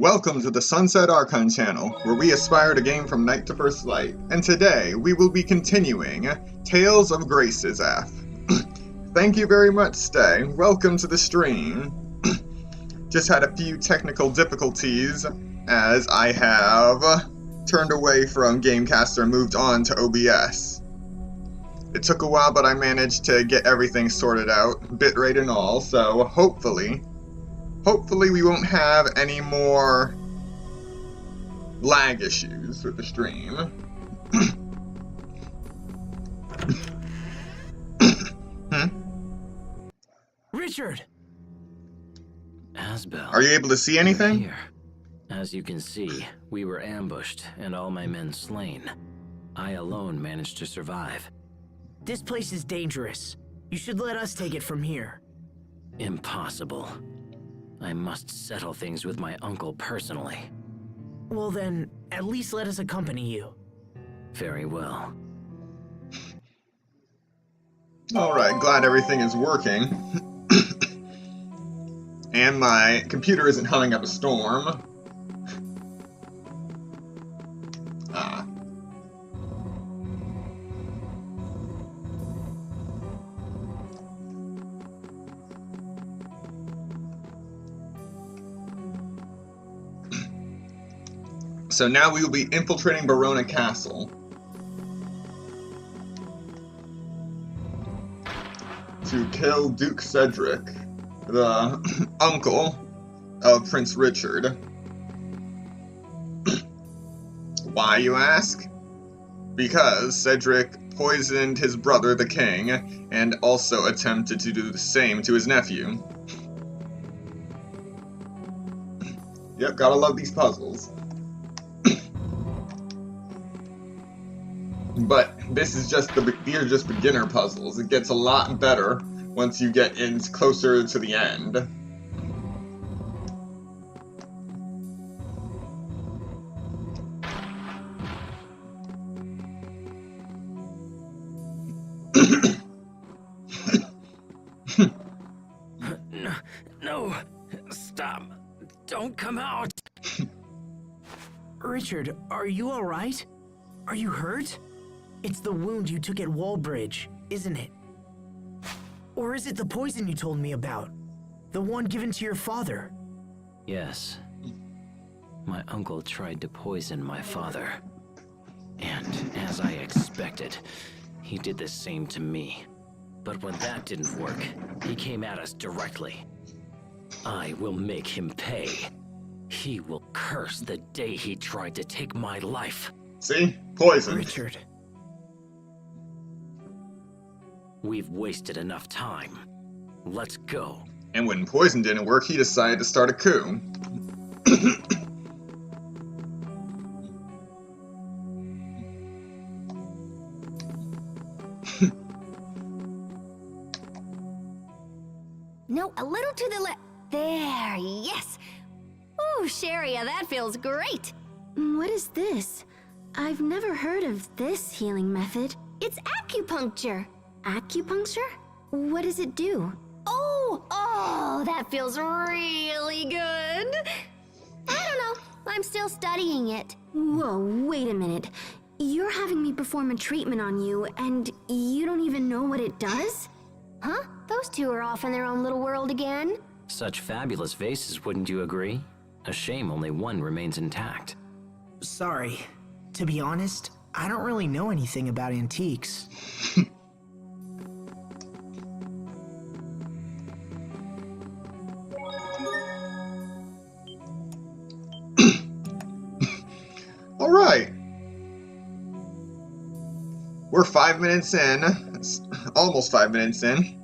Welcome to the Sunset Archon channel, where we aspire to game from night to first light, and today we will be continuing Tales of Graces F. Thank you very much, Stay. Welcome to the stream. Just had a few technical difficulties, as I have turned away from Gamecaster and moved on to OBS. It took a while, but I managed to get everything sorted out, bitrate and all, so hopefully we won't have any more lag issues with the stream. Richard! Asbel. Are you able to see anything? Here. As you can see, we were ambushed and all my men slain. I alone managed to survive. This place is dangerous. You should let us take it from here. Impossible. I must settle things with my uncle personally. Well then, at least let us accompany you. Very well. Alright, glad everything is working. And my computer isn't humming up a storm. Ah. So now we will be infiltrating Barona Castle to kill Duke Cedric, the uncle of Prince Richard. Why, you ask? Because Cedric poisoned his brother, the king, and also attempted to do the same to his nephew. Yep, gotta love these puzzles. But this is these are just beginner puzzles. It gets a lot better once you get in closer to the end. No, stop. Don't come out. Richard, are you alright? Are you hurt? It's the wound you took at Wallbridge, isn't it? Or is it the poison you told me about? The one given to your father? Yes. My uncle tried to poison my father. And as I expected, he did the same to me. But when that didn't work, he came at us directly. I will make him pay. He will curse the day he tried to take my life. See? Poison. Richard. We've wasted enough time. Let's go. And when poison didn't work, he decided to start a coup. No, a little to the left. There, yes. Ooh, Sharia, that feels great. What is this? I've never heard of this healing method. It's acupuncture. Acupuncture? What does it do? Oh, that feels really good. I don't know. I'm still studying it. Whoa, wait a minute. You're having me perform a treatment on you, and you don't even know what it does? Huh? Those two are off in their own little world again. Such fabulous vases, wouldn't you agree? A shame only one remains intact. Sorry. To be honest, I don't really know anything about antiques. Alright. We're 5 minutes in. It's almost 5 minutes in.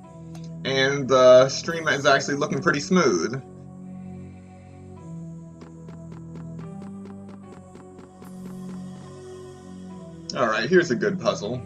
And the stream is actually looking pretty smooth. Alright, here's a good puzzle.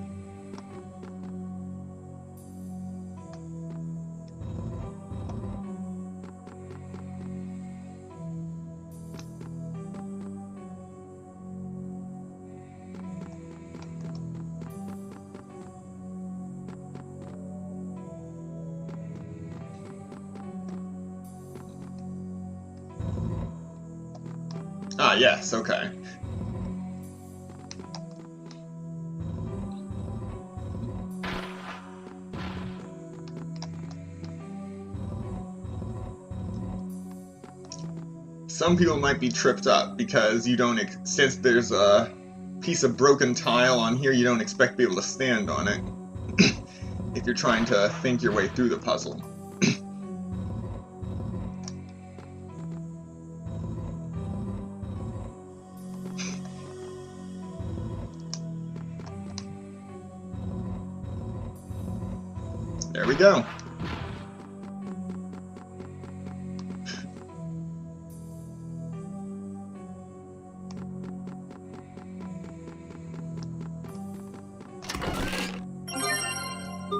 Ah, yes, okay. Some people might be tripped up because you don't, since there's a piece of broken tile on here, you don't expect to be able to stand on it if you're trying to think your way through the puzzle. There we go.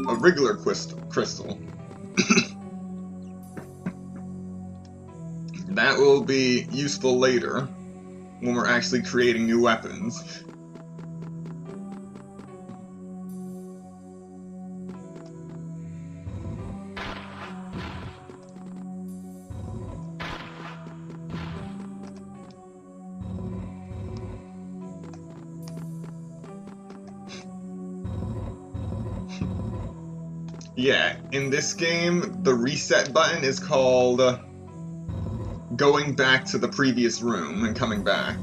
A regular crystal. That will be useful later when we're actually creating new weapons. Yeah, in this game, the reset button is called going back to the previous room and coming back.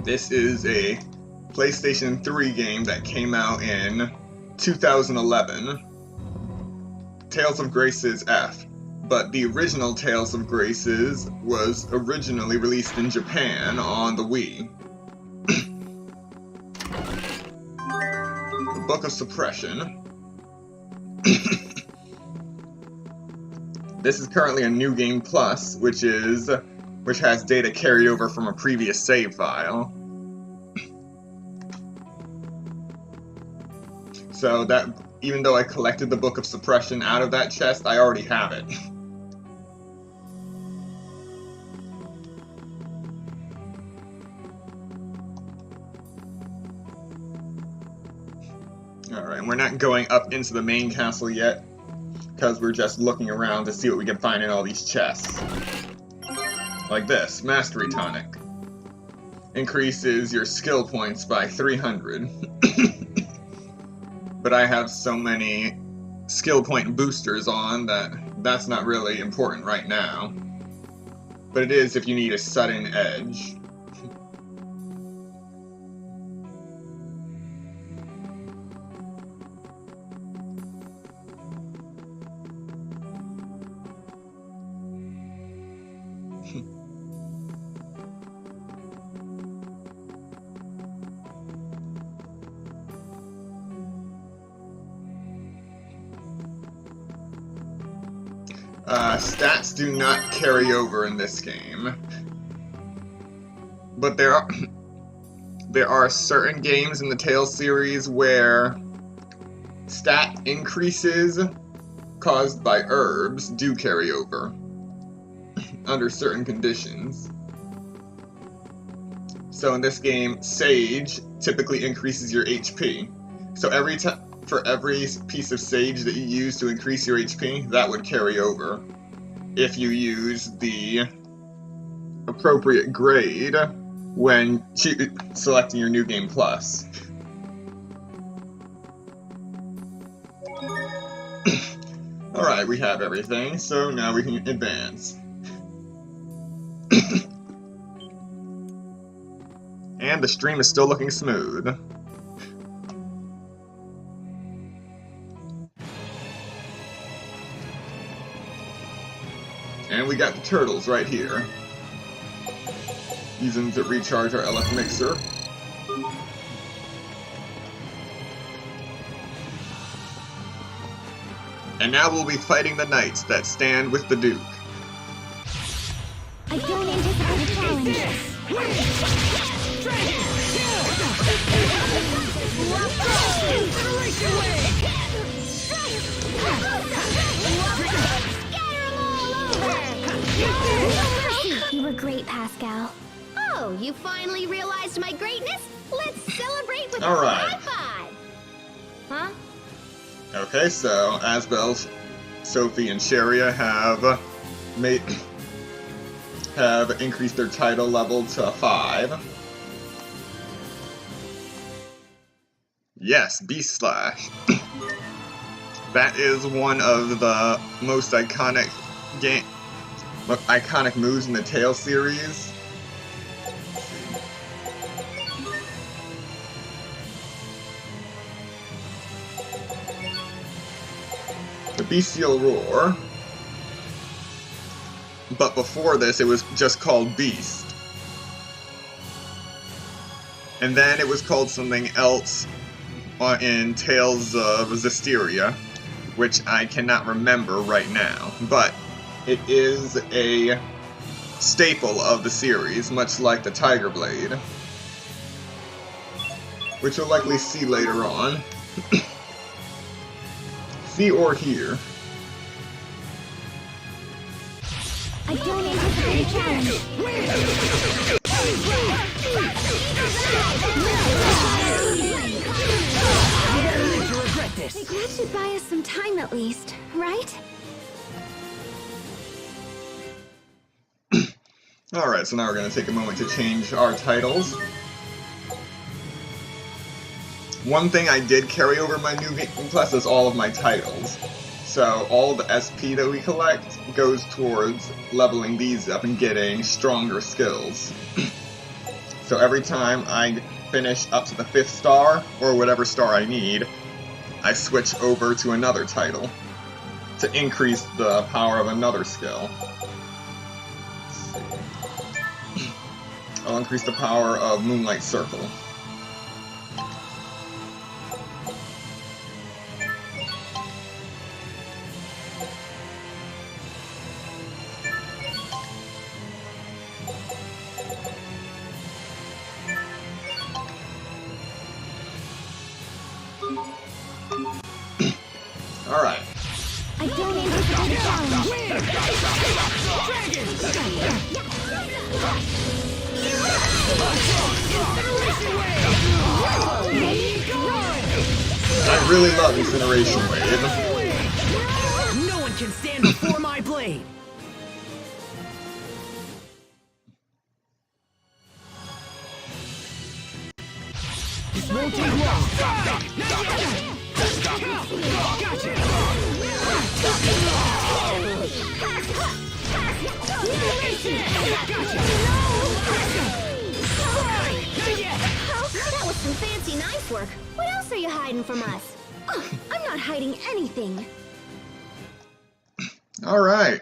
This is a PlayStation 3 game that came out in 2011, Tales of Graces F, but the original Tales of Graces was originally released in Japan on the Wii. The Book of Suppression. This is currently a New Game Plus, which has data carried over from a previous save file. So that, even though I collected the Book of Suppression out of that chest, I already have it. Alright, we're not going up into the main castle yet, because we're just looking around to see what we can find in all these chests. Like this, Mastery Tonic. Increases your skill points by 300. But I have so many skill point boosters on that that's not really important right now. But it is if you need a sudden edge. Stats do not carry over in this game, but there are certain games in the Tales series where stat increases caused by herbs do carry over under certain conditions. So in this game, Sage typically increases your HP. So for every piece of Sage that you use to increase your HP, that would carry over if you use the appropriate grade when selecting your New Game Plus. Alright, we have everything, so now we can advance. And the stream is still looking smooth. And we got the turtles right here. Use them to recharge our LF Mixer. And now we'll be fighting the knights that stand with the Duke. I don't anticipate a challenge. Scatter 'em all over! right, Pascal. Oh, you finally realized my greatness? Let's celebrate with All a right. high five! Huh? Okay, so Asbel, Sophie, and Sharia have increased their title level to 5. Yes, Beast Slash. That is one of the most iconic moves in the Tales series. The Bestial Roar. But before this, it was just called Beast. And then it was called something else in Tales of Zestiria, which I cannot remember right now. But it is a staple of the series, much like the Tiger Blade, which you'll likely see later on. See or hear. I don't anticipate a challenge. To regret this. That should buy us some time at least, right? Alright, so now we're going to take a moment to change our titles. One thing I did carry over my New Game Plus is all of my titles. So all the SP that we collect goes towards leveling these up and getting stronger skills. So every time I finish up to the 5th star, or whatever star I need, I switch over to another title to increase the power of another skill. Let's see. I'll increase the power of Moonlight Circle. Alright. I don't anticipate a challenge. I really love Incineration Wave. No one can stand before my blade. This won't take long. That was some fancy knife work. What else are you hiding from us? I'm not hiding anything. Alright.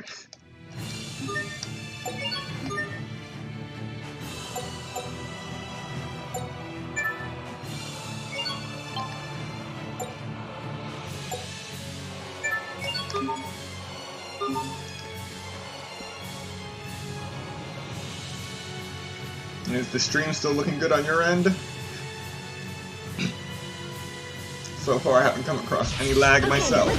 Is the stream still looking good on your end? So far I haven't come across any lag myself.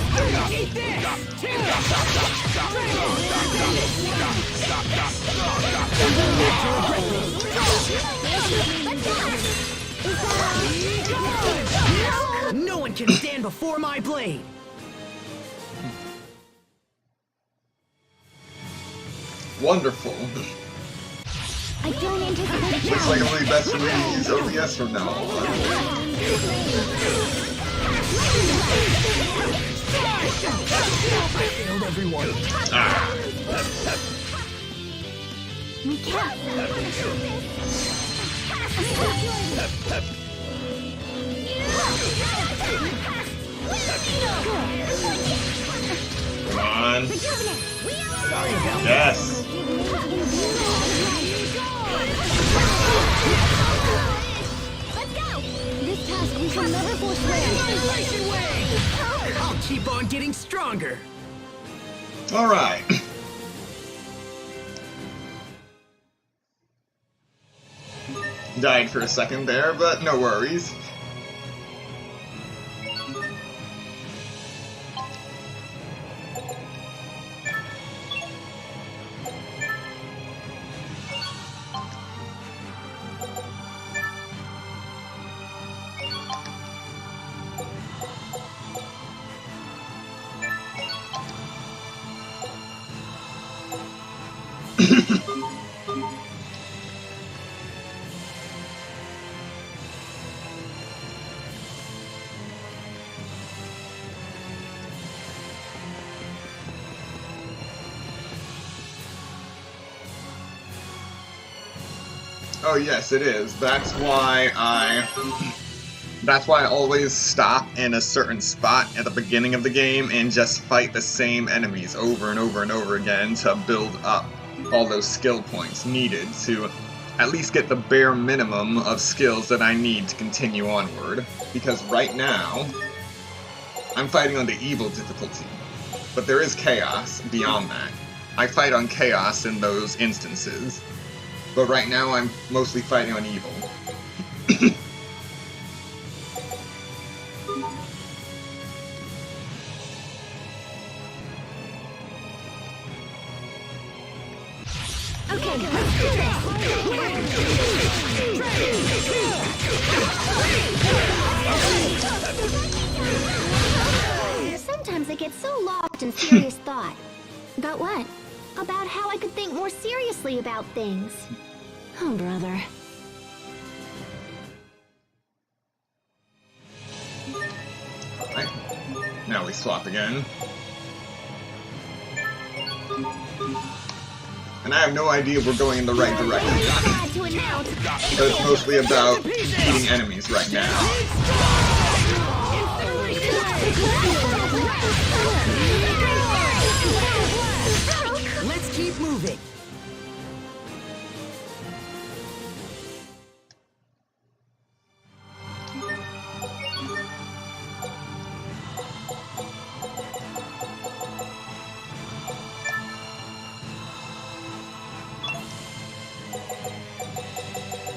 No one can stand before my blade. Wonderful. I don't anticipate a Looks like challenge. it'll be best for me to use OBS from now on. Failed everyone. We can't. Come on. Yes. This task we shall never forswear. I'll keep on getting stronger. Alright. Died for a second there, but no worries. Oh yes, it is. That's why I always stop in a certain spot at the beginning of the game and just fight the same enemies over and over and over again to build up all those skill points needed to at least get the bare minimum of skills that I need to continue onward. Because right now, I'm fighting on the evil difficulty, but there is chaos beyond that. I fight on chaos in those instances. But right now, I'm mostly fighting on evil. Okay, let's do this! Sometimes I get so lost in serious thought. About what? About how I could think more seriously about things. Oh, brother. Right. Now we swap again. And I have no idea we're going in the right direction. Glad to announce, But it's mostly about beating enemies right now. Let's keep moving.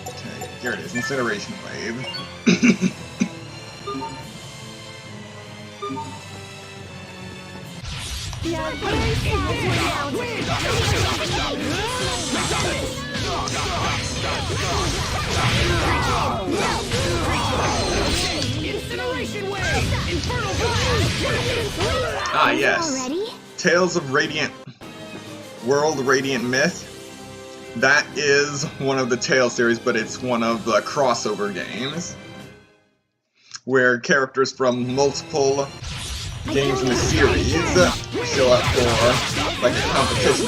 Okay, here it is, Incineration Wave. Ah, yes. already? Tales of Radiant World Radiant Myth. That is one of the Tales series, but it's one of the crossover games where characters from multiple games in the series show up for like a competition.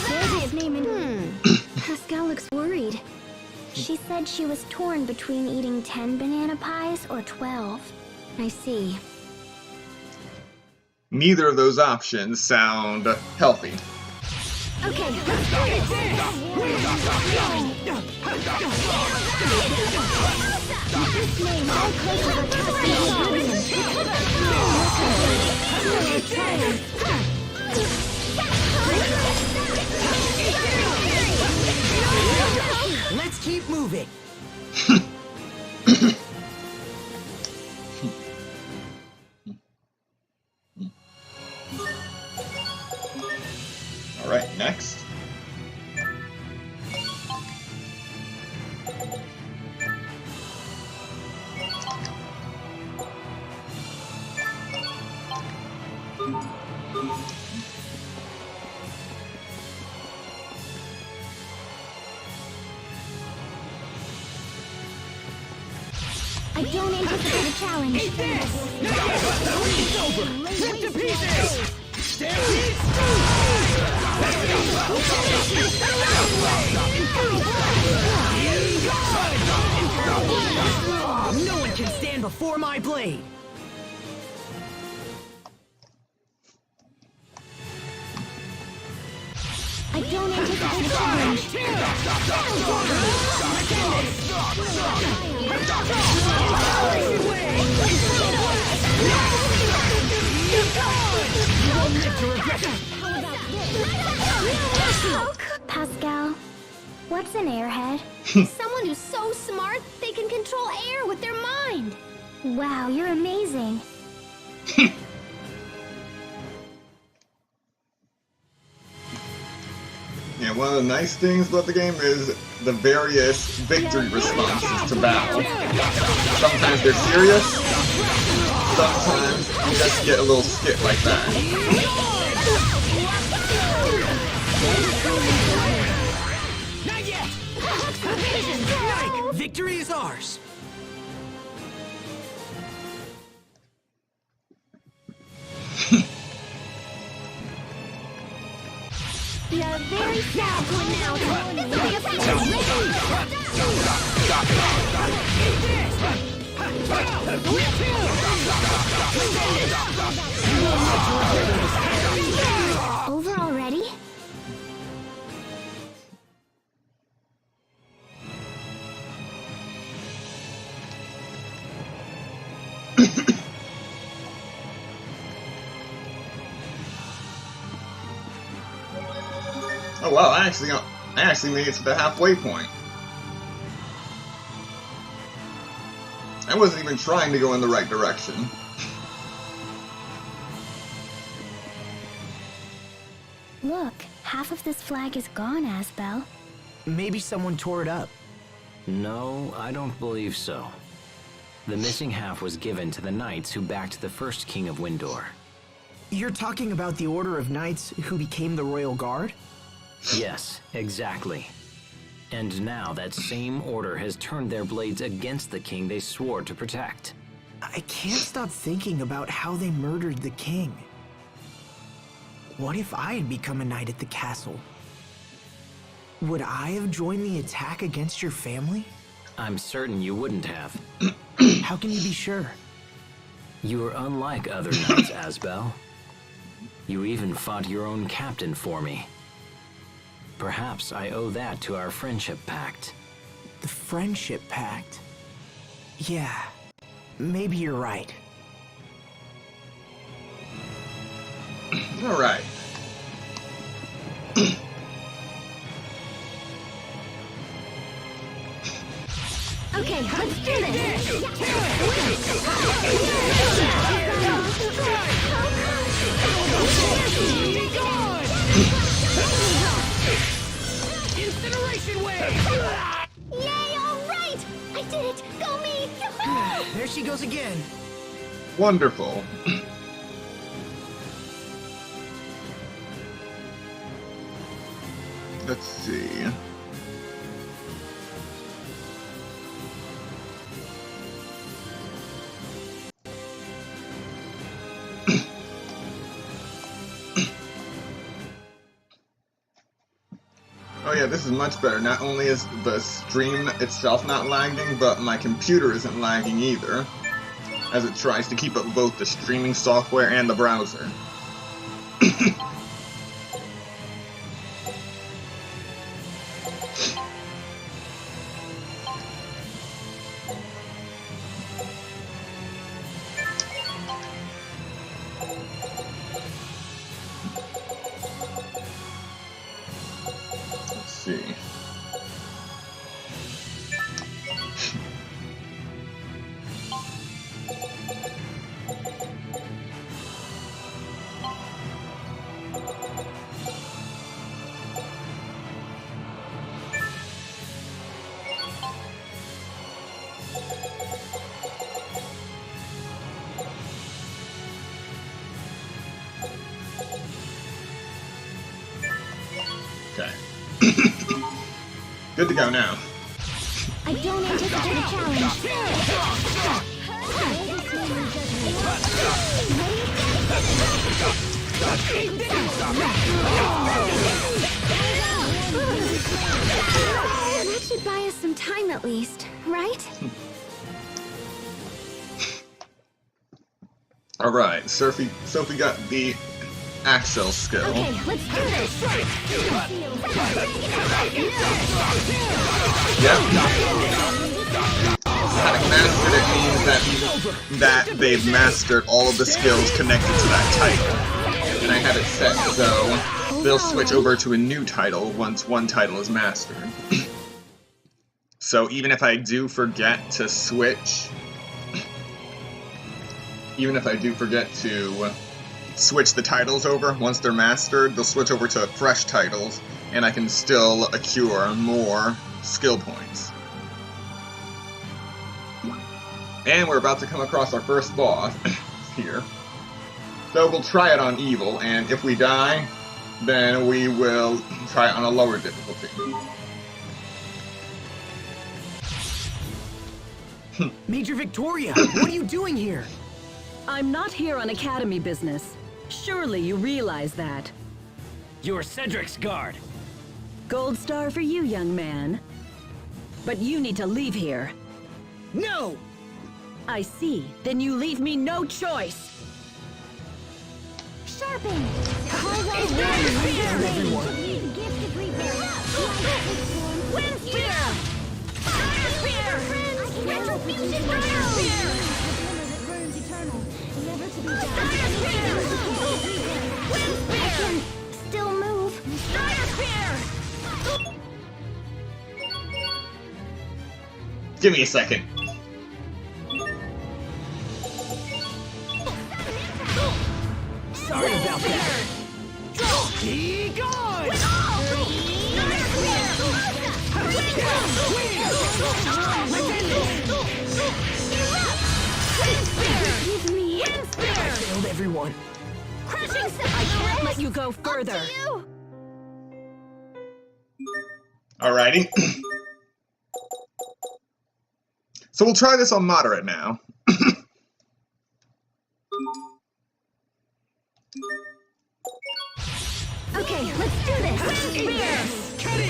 There's his name in... Pascal looks worried. She said she was torn between eating 10 banana pies or 12. I see. Neither of those options sound healthy. Okay, let's do this name all closer to Let's keep moving. Alright, next. I don't anticipate a challenge. Eat this! It's over! Rip to pieces! No one can stand before my blade! I don't anticipate a challenge. Pascal, what's an airhead? Someone who's so smart they can control air with their mind. Wow, you're amazing. Yeah, one of the nice things about the game is the various victory responses to battle. Sometimes they're serious, sometimes you just get a little skit like that. Not yet! Yike! Victory is ours! You're very sad one now, Over already? Oh wow, I actually made it to the halfway point. I wasn't even trying to go in the right direction. Look, half of this flag is gone, Asbel. Maybe someone tore it up. No, I don't believe so. The missing half was given to the knights who backed the first king of Windor. You're talking about the Order of Knights who became the Royal Guard? Yes, exactly. And now that same order has turned their blades against the king they swore to protect. I can't stop thinking about how they murdered the king. What if I had become a knight at the castle? Would I have joined the attack against your family? I'm certain you wouldn't have. How can you be sure? You are unlike other knights, Asbel. You even fought your own captain for me. Perhaps I owe that to our friendship pact. The Friendship Pact? Yeah, maybe you're right. Alright. Okay, let's do this! Incineration wave! Yay, alright! I did it! Go me! There she goes again. Wonderful. Let's see. Oh yeah, this is much better. Not only is the stream itself not lagging, but my computer isn't lagging either, as it tries to keep up both the streaming software and the browser. Let's see. Okay. Good to go now. I don't anticipate a challenge. That should buy us some time at least, right? Alright, Sophie got the Axel skill. Okay, let's do this! Yep. Having mastered it means that they've mastered all of the skills connected to that title. And I have it set so they'll switch over to a new title once one title is mastered. So even if I do forget to switch... Even if I do forget to switch the titles over, once they're mastered, they'll switch over to fresh titles, and I can still accrue more skill points. And we're about to come across our first boss here. So we'll try it on Evil, and if we die, then we will try it on a lower difficulty. Major Victoria, what are you doing here? I'm not here on Academy business. Surely you realize that. You're Cedric's guard. Gold star for you, young man. But you need to leave here. No! I see. Then you leave me no choice. Sharpen! Wind Spear! Fire Spear! Retribution Fire Spear! Fire Spear! Wind Spear! Still move. Fire Spear! Give me a second. Sorry about that. Be gone! Give me. Failed everyone. Crushing I can't let you go further. Alrighty. So we'll try this on moderate now. Okay, let's do this. Cut it!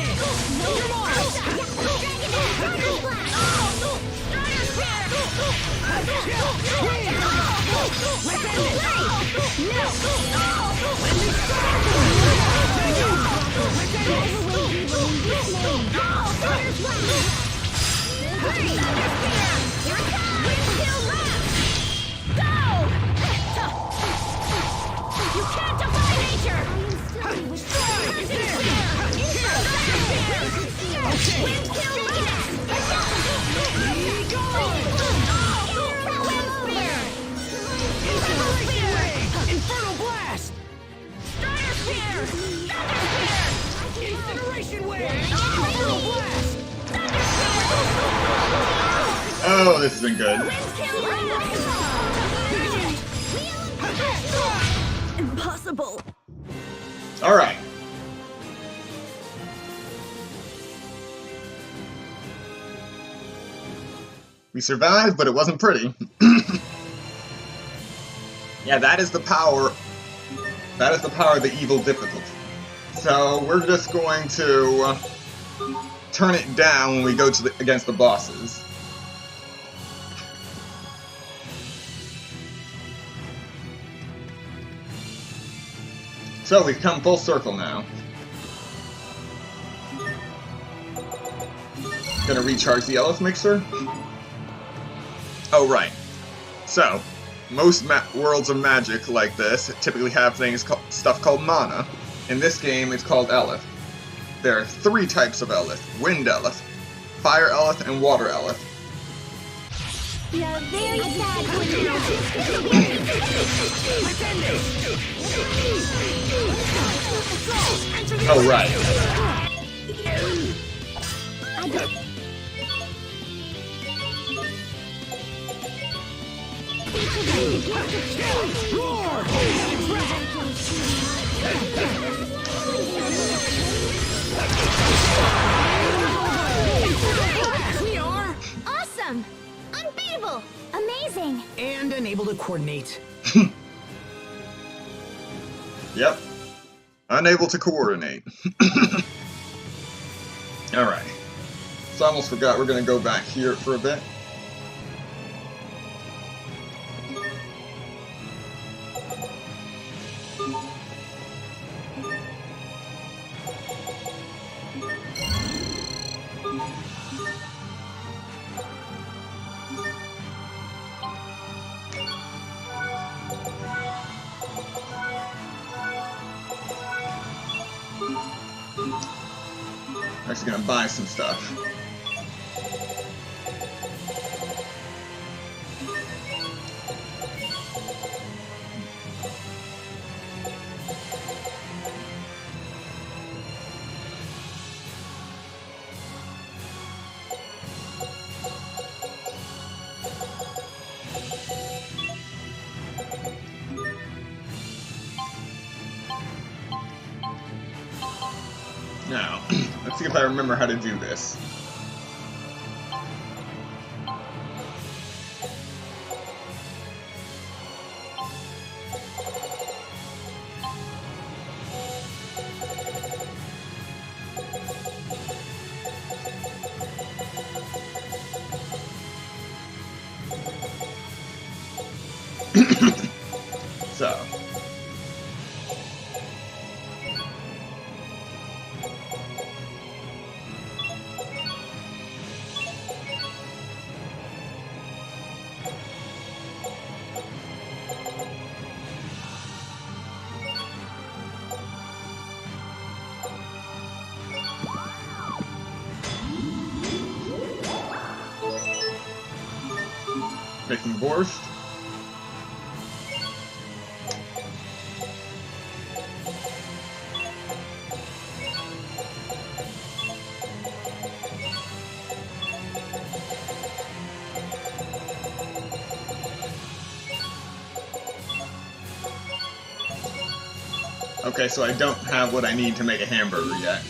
You can't defy nature! Infernal blast! Starter Spear! Thunder Spear! Incineration wave! Infernal blast! Oh, this has been good. Impossible. Alright. We survived, but it wasn't pretty. Yeah, that is the power. That is the power of the evil difficulty. So we're just going to turn it down when we go to against the bosses. So we've come full circle now. Gonna recharge the Elf Mixer. Oh, right. So, most worlds of magic like this typically have stuff called mana. In this game, it's called Elf. There are 3 types of Elf: Wind Elf, Fire Elf, and Water Elf. You're very sad. Oh, right. We are! Awesome! Unbeatable! Amazing. And unable to coordinate. Yep. Unable to coordinate. Alright. So I almost forgot we're gonna go back here for a bit. Actually gonna buy some stuff. Now, let's see if I remember how to do this. So. Making borscht. Okay, so I don't have what I need to make a hamburger yet.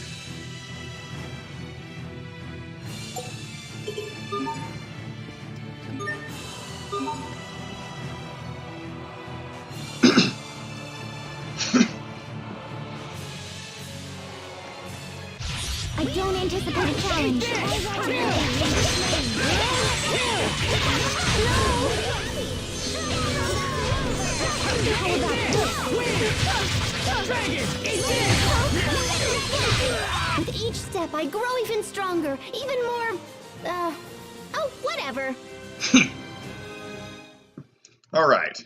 I don't anticipate a challenge. How about this? With each step, I grow even stronger, even more, oh, whatever. All right.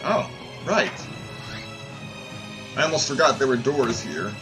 Oh, right. I almost forgot there were doors here.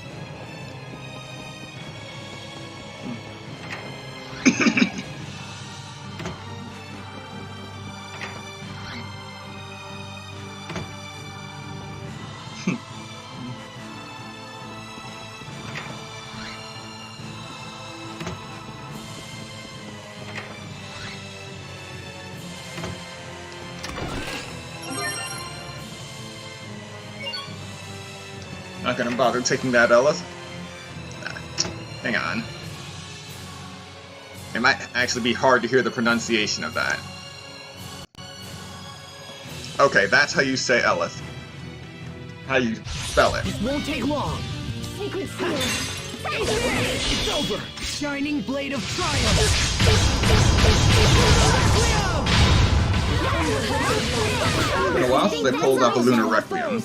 Not gonna bother taking that, Ellis. Hang on. It might actually be hard to hear the pronunciation of that. Okay, that's how you say Ellis. How you spell it. This won't take long. Sacred seal. It's over. Shining blade of triumph. It's been a while since they pulled off a Lunar Requiem.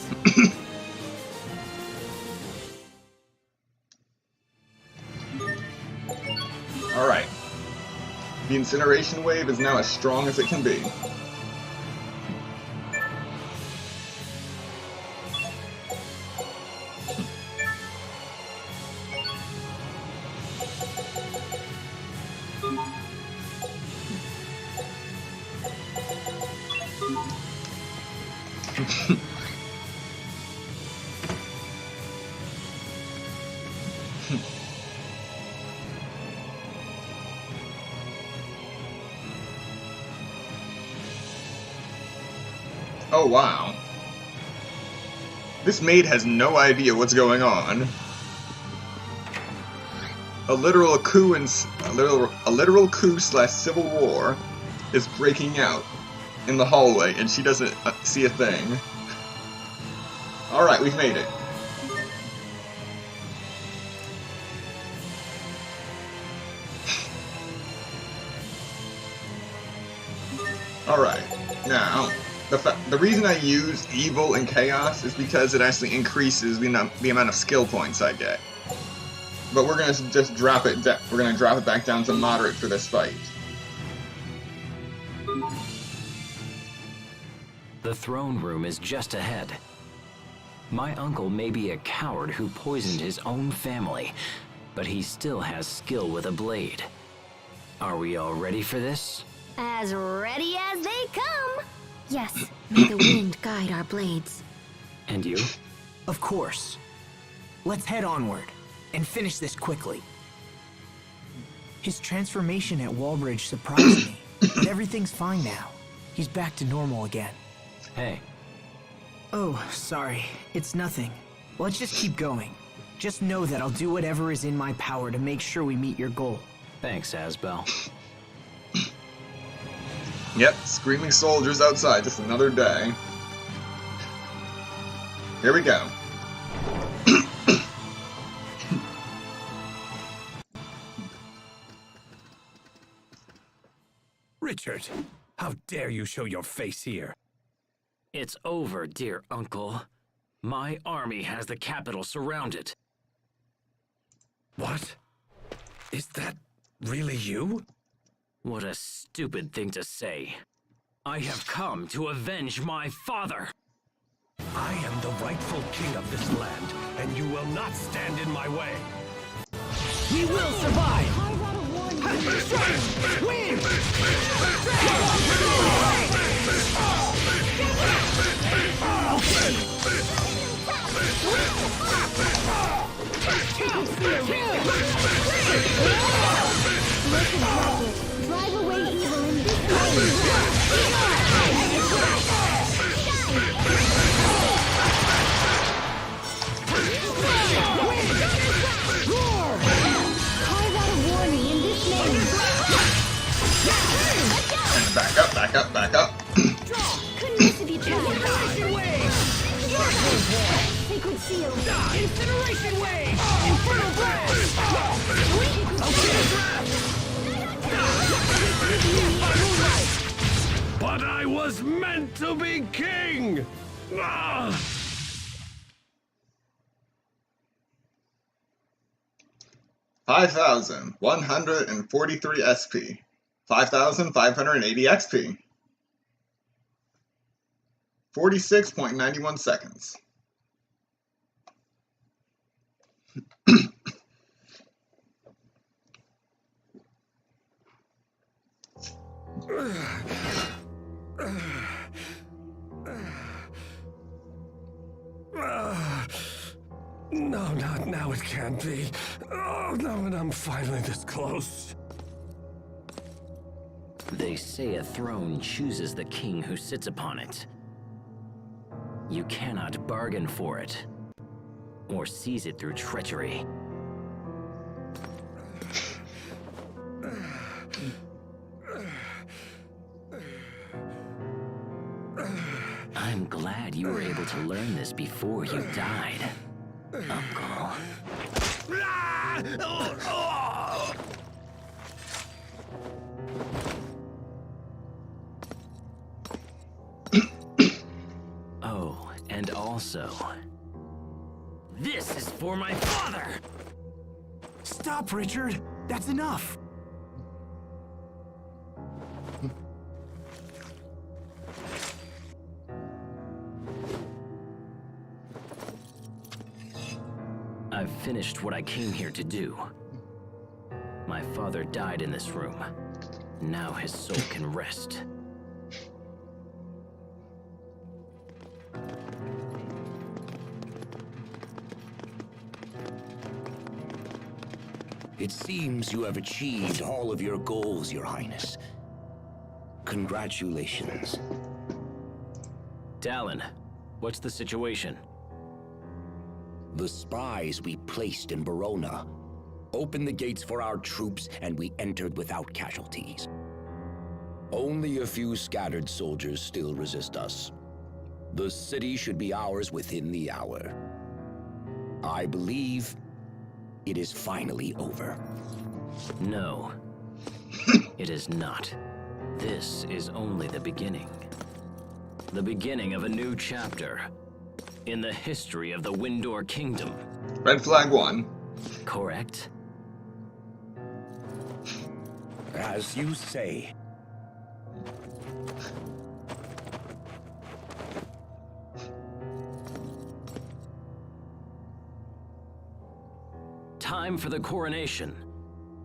Alright. The incineration wave is now as strong as it can be. Oh wow. This maid has no idea what's going on. A literal coup slash civil war is breaking out in the hallway, and she doesn't see a thing. Alright, we've made it. Alright, now, the reason I use evil and chaos is because it actually increases the amount of skill points I get. But we're gonna just drop it. We're gonna drop it back down to moderate for this fight. The throne room is just ahead. My uncle may be a coward who poisoned his own family, but he still has skill with a blade. Are we all ready for this? As ready as they come. Yes, may the wind guide our blades. And you? Of course. Let's head onward and finish this quickly. His transformation at Wallbridge surprised me, but everything's fine now. He's back to normal again. Hey, Oh, sorry. It's nothing. Let's just keep going. Just know that I'll do whatever is in my power to make sure we meet your goal. thanks, Asbel. Yep, screaming soldiers outside, just another day. Here we go. Richard, how dare you show your face here? It's over, dear uncle. My army has the capital surrounded. What? Is that really you? What a stupid thing to say. I have come to avenge my father. I am the rightful king of this land, and you will not stand in my way. We will survive! Win! Drive away evil in this Carve out a warning in this name. Back up, back up, back up. Couldn't miss if you tried. Sacred seal. Incineration wave! Infernal blast! But I was meant to be king! Ah! 5,143 SP. 5,580 XP. 46.91 seconds. No, not now, it can't be. Oh, no, and I'm finally this close. They say a throne chooses the king who sits upon it. You cannot bargain for it, or seize it through treachery. I'm glad you were able to learn this before you died, Uncle. Oh, and also, this is for my father! Stop, Richard! That's enough! I've finished what I came here to do. My father died in this room. Now his soul can rest. It seems you have achieved all of your goals, Your Highness. Congratulations. Dallin, what's the situation? The spies we placed in Verona opened the gates for our troops, and we entered without casualties. Only a few scattered soldiers still resist us. The city should be ours within the hour. I believe it is finally over. No, it is not. This is only the beginning. The beginning of a new chapter in the history of the Windor Kingdom. Red flag 1. Correct? As you say. Time for the coronation.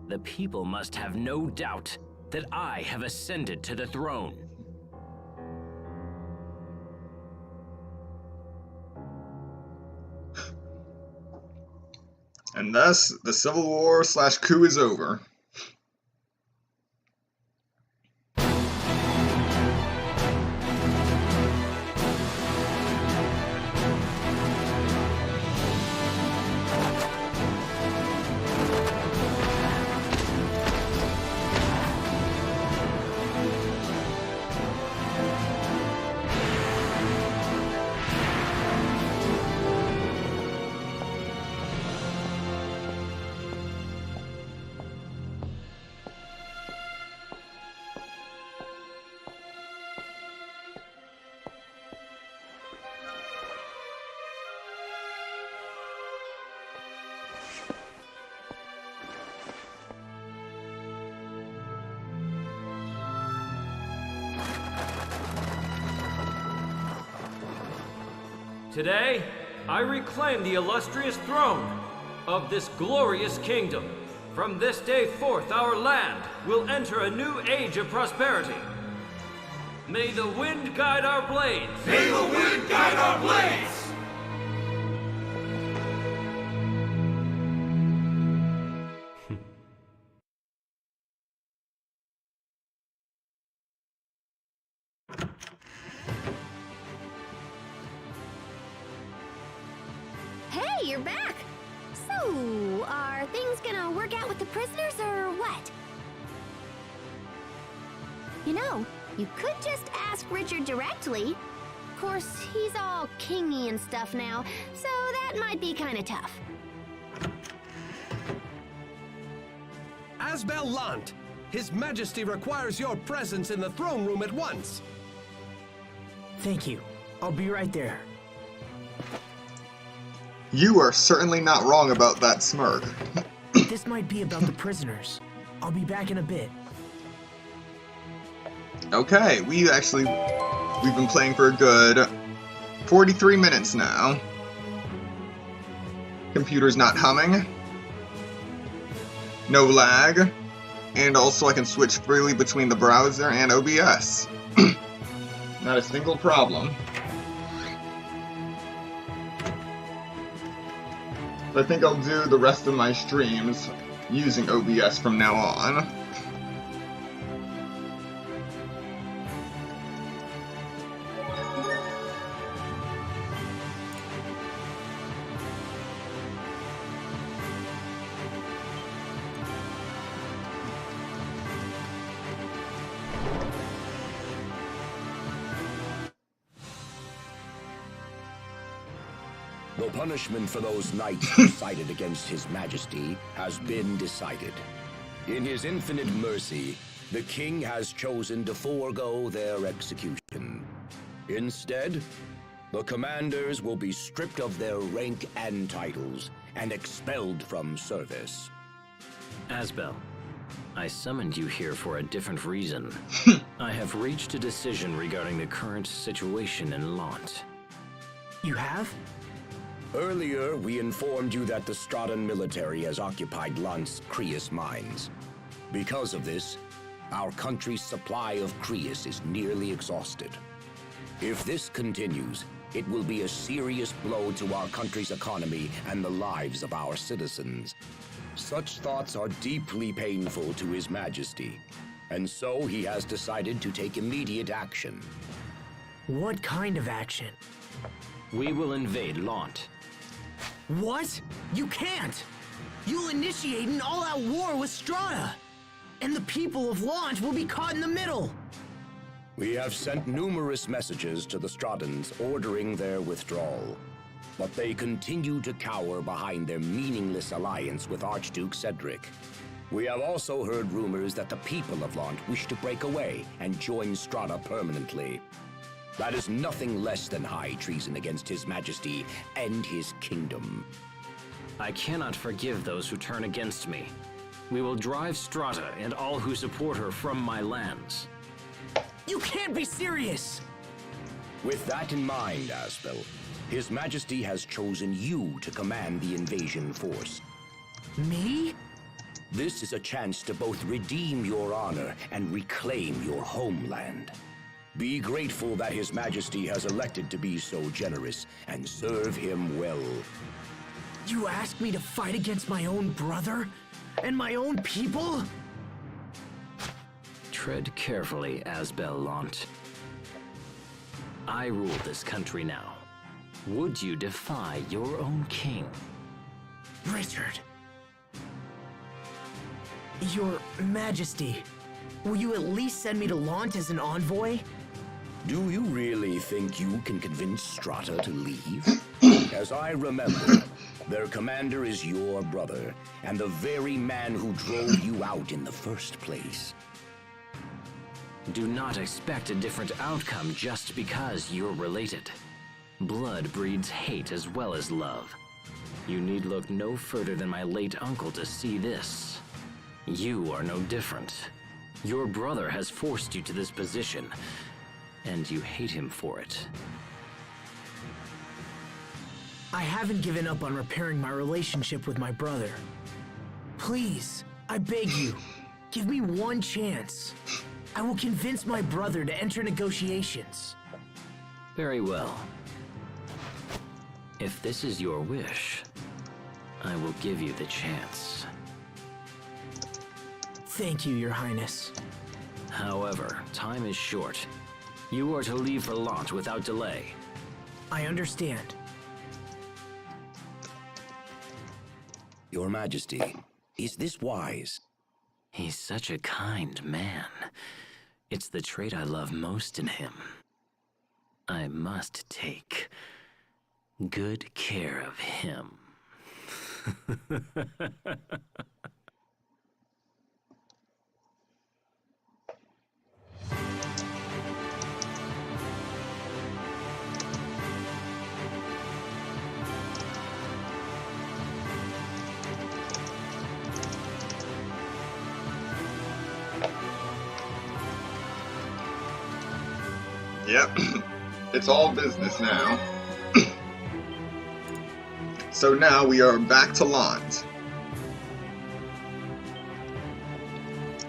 The people must have no doubt that I have ascended to the throne. And thus, the Civil War / coup is over. Today, I reclaim the illustrious throne of this glorious kingdom. From this day forth, our land will enter a new age of prosperity. May the wind guide our blades! May the wind guide our blades! Hey, you're back! So, are things gonna work out with the prisoners or what? You know, you could just ask Richard directly. Of course, he's all kingy and stuff now, so that might be kinda tough. Asbel Lant, His Majesty requires your presence in the throne room at once. Thank you. I'll be right there. You are certainly not wrong about that smirk. This might be about the prisoners. I'll be back in a bit. Okay, we've been playing for a good 43 minutes now. Computer's not humming. No lag. And also I can switch freely between the browser and OBS. Not a single problem. I think I'll do the rest of my streams using OBS from now on. The punishment for those knights who sided against His Majesty has been decided. In his infinite mercy, the king has chosen to forego their execution. Instead, the commanders will be stripped of their rank and titles and expelled from service. Asbel, I summoned you here for a different reason. I have reached a decision regarding the current situation in Lant. You have? Earlier, we informed you that the Stradan military has occupied Lant's Creus mines. Because of this, our country's supply of Creus is nearly exhausted. If this continues, it will be a serious blow to our country's economy and the lives of our citizens. Such thoughts are deeply painful to His Majesty, and so he has decided to take immediate action. What kind of action? We will invade Lant. What? You can't! You'll initiate an all-out war with Strata! And the people of Lant will be caught in the middle! We have sent numerous messages to the Stratans ordering their withdrawal, but they continue to cower behind their meaningless alliance with Archduke Cedric. We have also heard rumors that the people of Lant wish to break away and join Strata permanently. That is nothing less than high treason against His Majesty and his kingdom. I cannot forgive those who turn against me. We will drive Strata and all who support her from my lands. You can't be serious! With that in mind, Asbel, His Majesty has chosen you to command the invasion force. Me? This is a chance to both redeem your honor and reclaim your homeland. Be grateful that His Majesty has elected to be so generous and serve him well. You asked me to fight against my own brother? And my own people? Tread carefully, Asbel Lant. I rule this country now. Would you defy your own king? Richard. Your Majesty, will you at least send me to Lant as an envoy? Do you really think you can convince Strata to leave? As I remember, their commander is your brother, and the very man who drove you out in the first place. Do not expect a different outcome just because you're related. Blood breeds hate as well as love. You need look no further than my late uncle to see this. You are no different. Your brother has forced you to this position, and you hate him for it. I haven't given up on repairing my relationship with my brother. Please, I beg you, give me one chance. I will convince my brother to enter negotiations. Very well. If this is your wish, I will give you the chance. Thank you, Your Highness. However, time is short. You are to leave for Lant without delay. I understand. Your Majesty, is this wise? He's such a kind man. It's the trait I love most in him. I must take good care of him. Yep, it's all business now. So now we are back to Lant.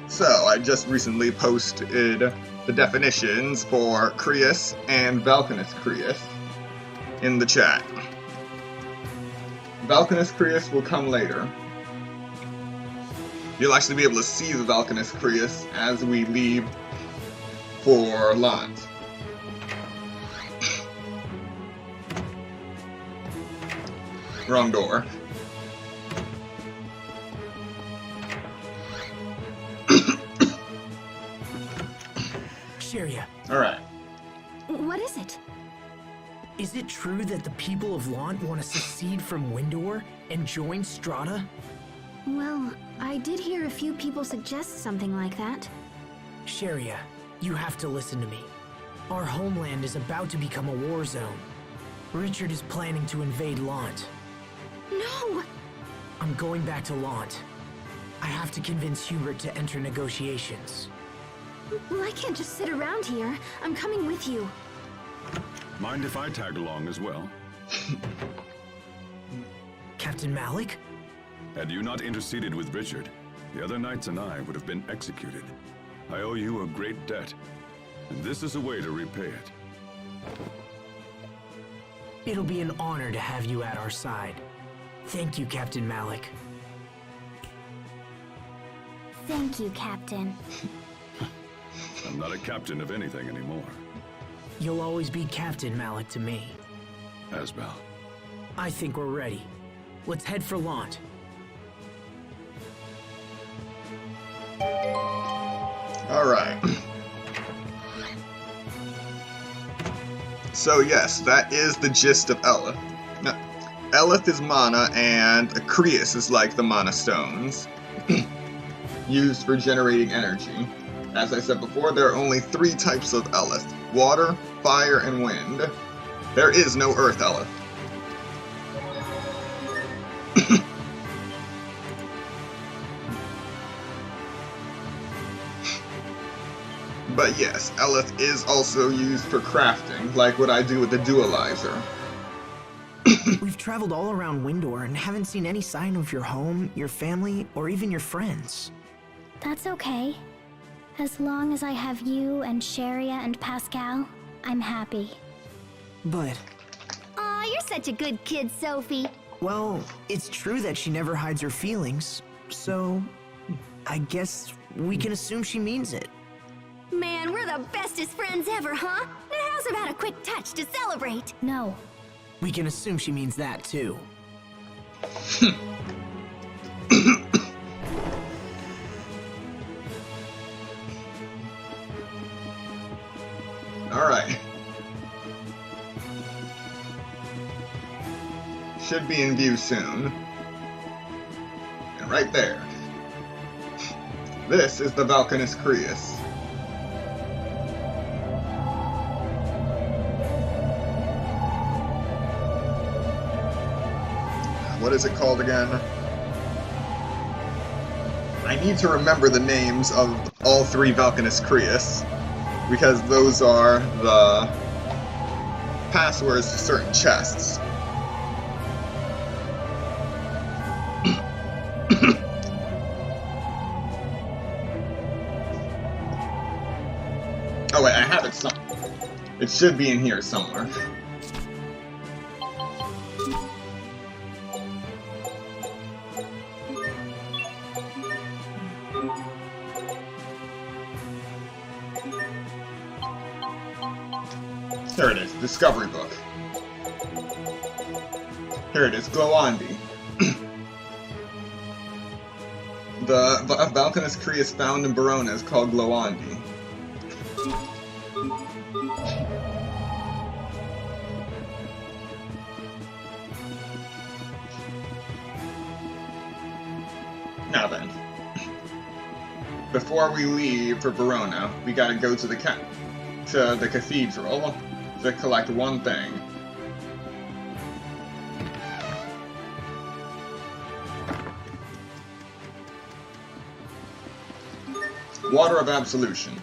So I just recently posted the definitions for Crius and Valkanus Crius in the chat. Valkanus Crius will come later. You'll actually be able to see the Valkanus Crius as we leave for Lant. Wrong door. Cheria. Alright. What is it? Is it true that the people of Lant want to secede from Windor and join Strata? Well, I did hear a few people suggest something like that. Cheria, you have to listen to me. Our homeland is about to become a war zone. Richard is planning to invade Lant. No! I'm going back to Lant. I have to convince Hubert to enter negotiations. Well, I can't just sit around here. I'm coming with you. Mind if I tag along as well? Captain Malik? Had you not interceded with Richard, the other knights and I would have been executed. I owe you a great debt, and this is a way to repay it. It'll be an honor to have you at our side. Thank you, Captain Malik. Thank you, Captain. I'm not a captain of anything anymore. You'll always be Captain Malik to me. Asbel. I think we're ready. Let's head for Lant. Alright. So yes, that is the gist of Eleth. Now, Eleth is mana, and Crius is like the mana stones. Used for generating energy. As I said before, there are only 3 types of Eleth. Water, fire, and wind. There is no earth Eleth. But yes, Eleth is also used for crafting, like what I do with the dualizer. We've traveled all around Windor and haven't seen any sign of your home, your family, or even your friends. That's okay. As long as I have you and Cheria and Pascal, I'm happy. But... Aw, you're such a good kid, Sophie. Well, it's true that she never hides her feelings, so I guess we can assume she means it. Man, we're the bestest friends ever, huh? Now how's about a quick touch to celebrate? No. We can assume she means that too. Alright. Should be in view soon. And right there. This is the Valkanus Creus. What is it called again? I need to remember the names of all three Valkanus Creus, because those are the passwords to certain chests. Oh wait, I have it it should be in here somewhere. There it is, Discovery Book. Here it is, Glowandi. The Valkanus Creus found in Barona is called Glowandi. Now then, before we leave for Barona, we gotta go to the cathedral to collect one thing. Water of Absolution.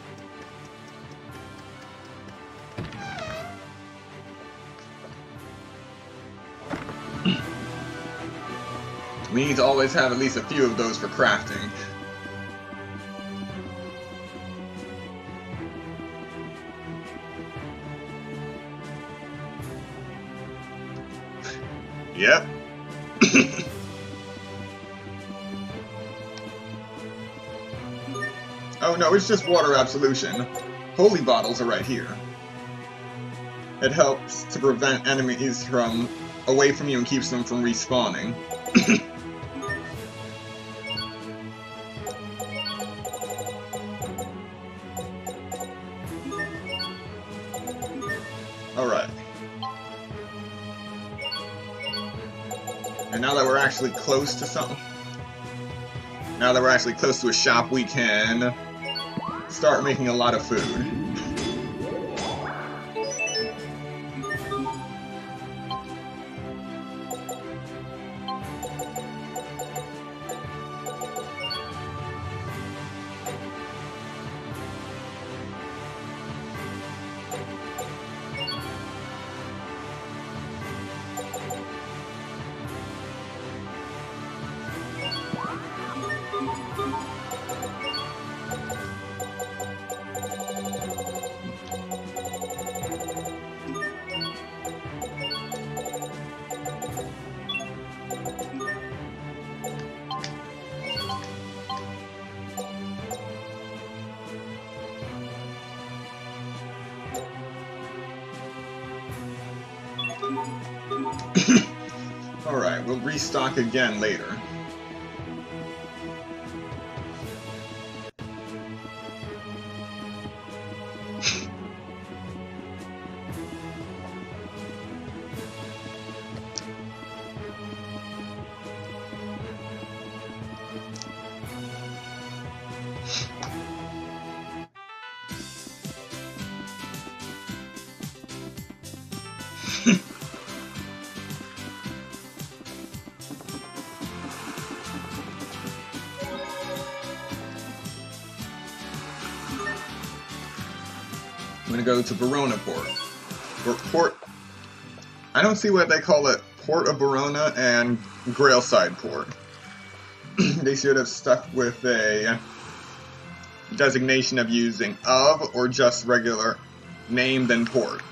We need to always have at least a few of those for crafting. Yep. Oh no, it's just water absolution. Holy bottles are right here. It helps to prevent enemies away from you and keeps them from respawning. Alright. And now that we're actually close to something, now that we're actually close to a shop, we can start making a lot of food. Alright, we'll restock again later. I'm gonna go to Barona Port. Or Port... I don't see what they call it. Port of Barona and Grailside Port. They should have stuck with a designation of using of or just regular name then port.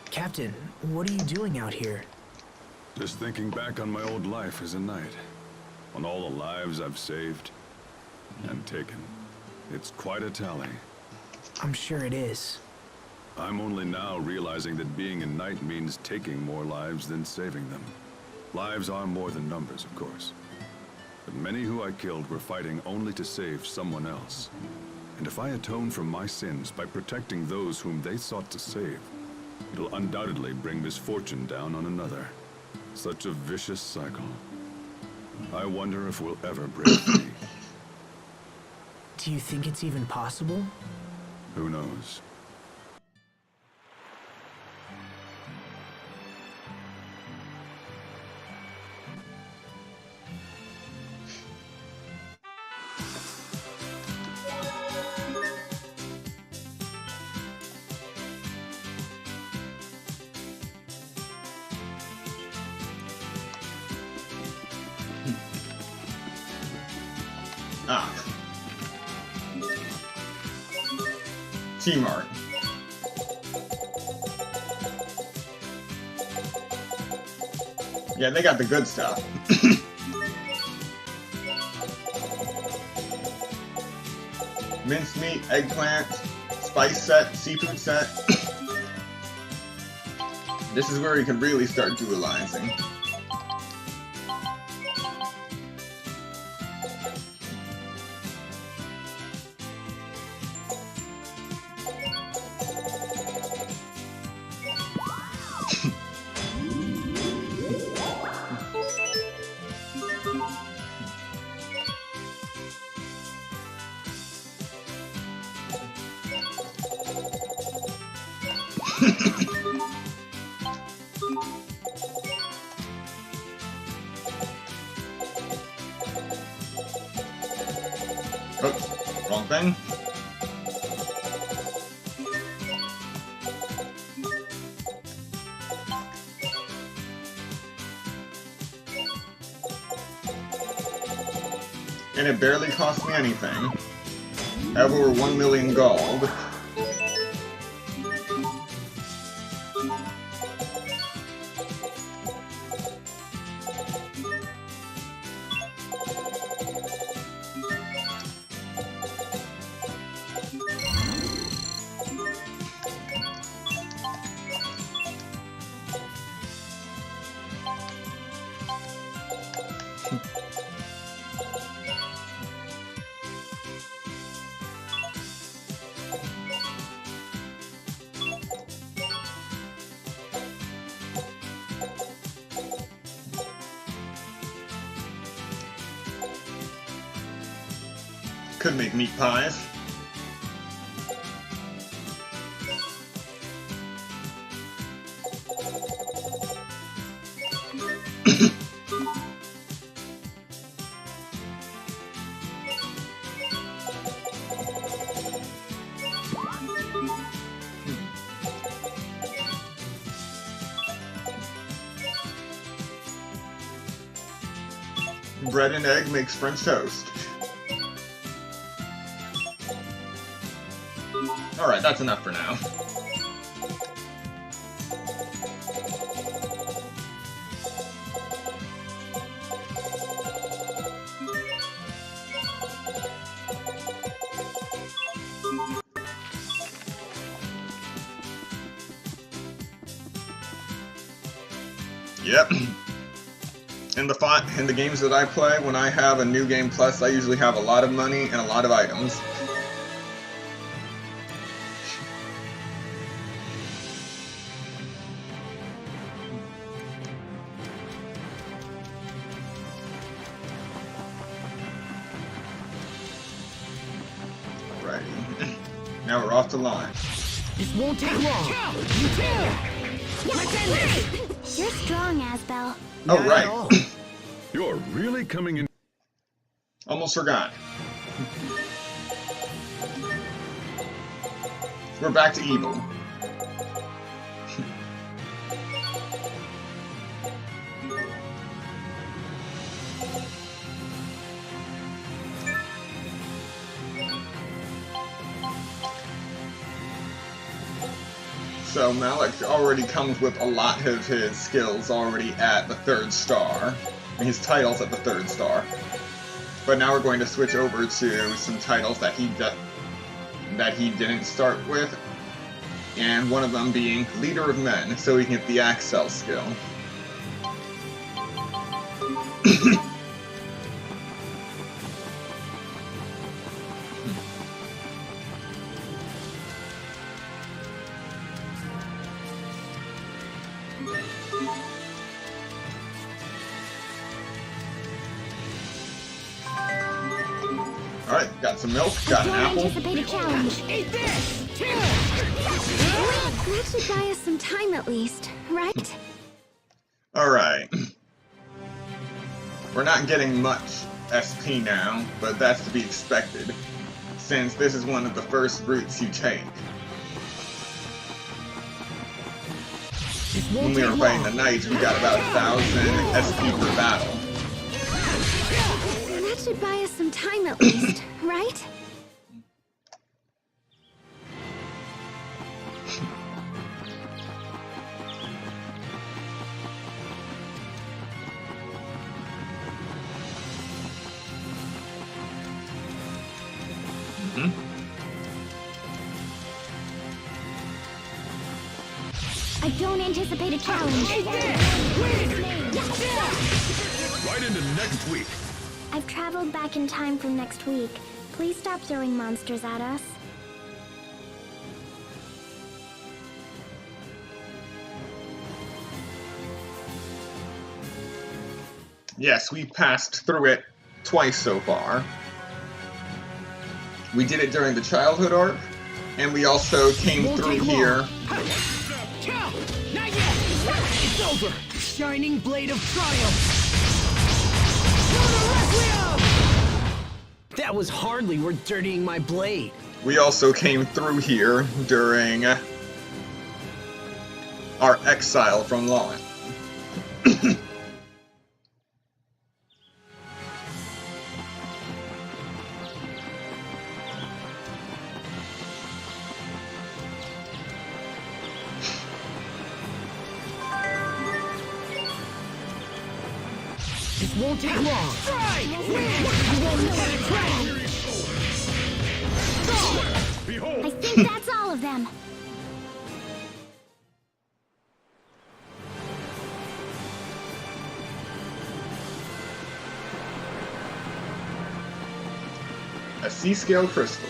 Captain, what are you doing out here? Just thinking back on my old life as a knight. On all the lives I've saved and taken. It's quite a tally. I'm sure it is. I'm only now realizing that being a knight means taking more lives than saving them. Lives are more than numbers, of course. But many who I killed were fighting only to save someone else. And if I atone for my sins by protecting those whom they sought to save, it'll undoubtedly bring misfortune down on another. Such a vicious cycle. I wonder if we'll ever break free. Do you think it's even possible? Who knows? T-Mart. Yeah, they got the good stuff. Mincemeat, eggplant, spice set, seafood set. This is where you can really start dualizing. Oops, wrong thing. And it barely cost me anything. I have over 1 million gold. Could make meat pies. Bread and egg makes French toast. Alright, that's enough for now. Yep. In the games that I play, when I have a new game plus, I usually have a lot of money and a lot of items. Alrighty. Now we're off to launch. This won't take long. You're strong, Asbel. Oh, right. You're really coming in. Almost forgot. We're back to evil. So Malik already comes with a lot of his skills already at the 3rd star. And his titles at the 3rd star. But now we're going to switch over to some titles that he didn't start with. And one of them being Leader of Men, so he can get the Axel skill. Alright, got some milk, got an apple. Anticipate a challenge. Eat this! That should buy us some time at least, right? Alright. We're not getting much SP now, but that's to be expected, since this is one of the first routes you take. When we were fighting the knights, we got about 1,000 SP per battle. That should buy us some time at least, right? I don't anticipate a challenge. Right into next week. I've traveled back in time from next week. Please stop throwing monsters at us. Yes, we passed through it twice so far. We did it during the childhood arc, and we also came through here. Not yet! It's over! Shining blade of triumph! That was hardly worth dirtying my blade. We also came through here during our exile from Lawn. This won't take long. I think that's all of them. A C-scale crystal.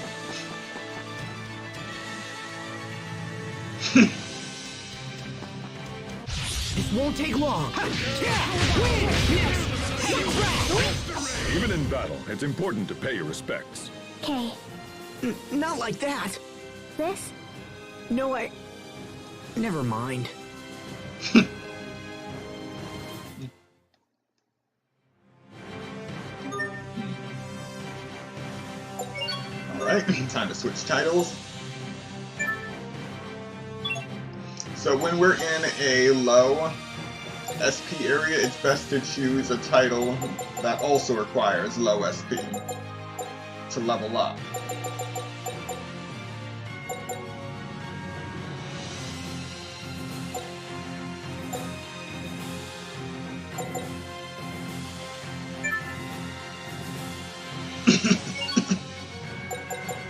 This won't take long. Even in battle, it's important to pay your respects. Okay. Not like that. This? No, never mind. Alright, time to switch titles. So when we're in a low SP area, it's best to choose a title that also requires low SP to level up.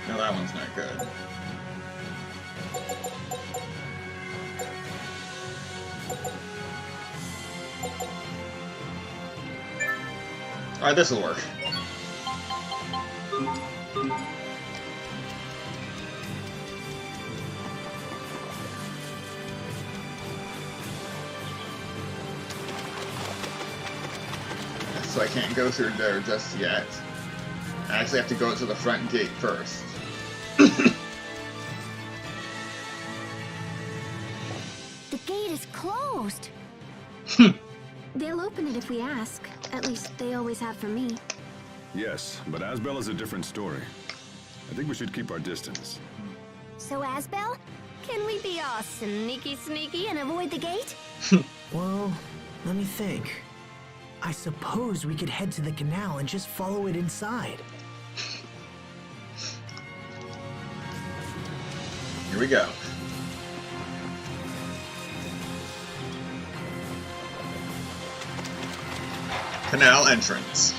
No, that one's not good. Alright, this'll work. So I can't go through there just yet. I actually have to go to the front gate first. The gate is closed. They'll open it if we ask. At least they always have for me. Yes, but Asbel is a different story. I think we should keep our distance. So, Asbel, can we be all sneaky and avoid the gate? Well, let me think. I suppose we could head to the canal and just follow it inside. Here we go. Canal entrance.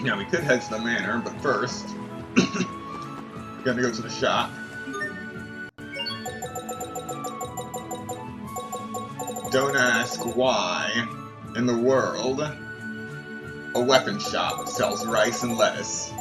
Now we could head to the manor, but first, we're gonna go to the shop. Don't ask why in the world a weapon shop sells rice and lettuce.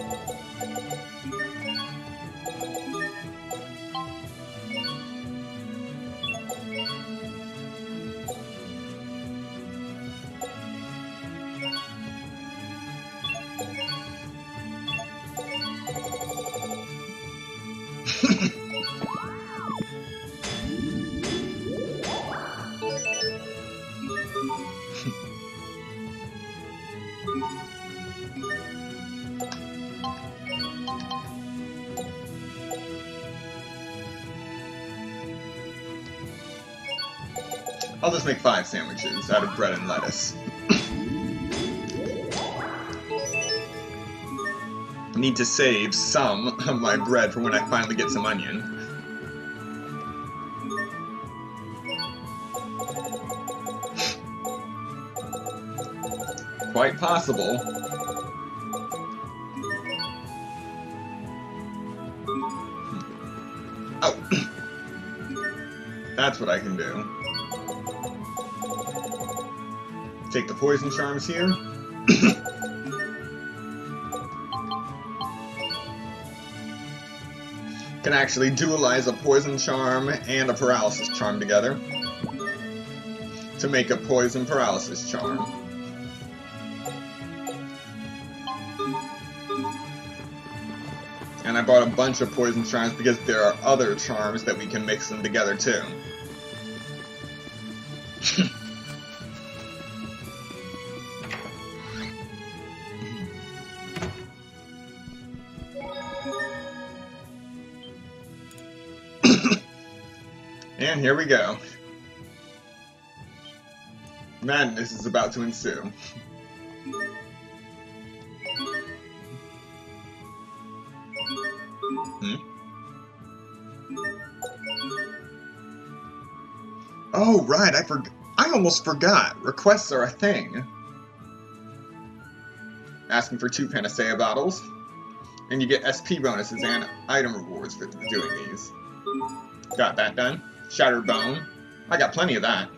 I'll just make 5 sandwiches out of bread and lettuce. I need to save some of my bread for when I finally get some onion. Quite possible. Oh! That's what I can do. Take the poison charms here. Can actually dualize a poison charm and a paralysis charm together to make a poison paralysis charm. And I bought a bunch of poison charms because there are other charms that we can mix them together too. And here we go. Madness is about to ensue. Oh, right, I almost forgot. Requests are a thing. Asking for 2 Panacea bottles, and you get SP bonuses and item rewards for doing these. Got that done. Shattered bone. I got plenty of that.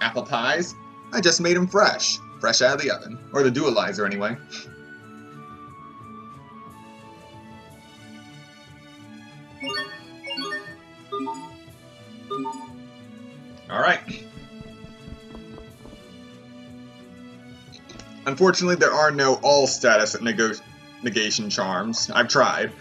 Apple pies. I just made them fresh. Fresh out of the oven. Or the dualizer, anyway. Alright. Unfortunately, there are no all status negation charms. I've tried.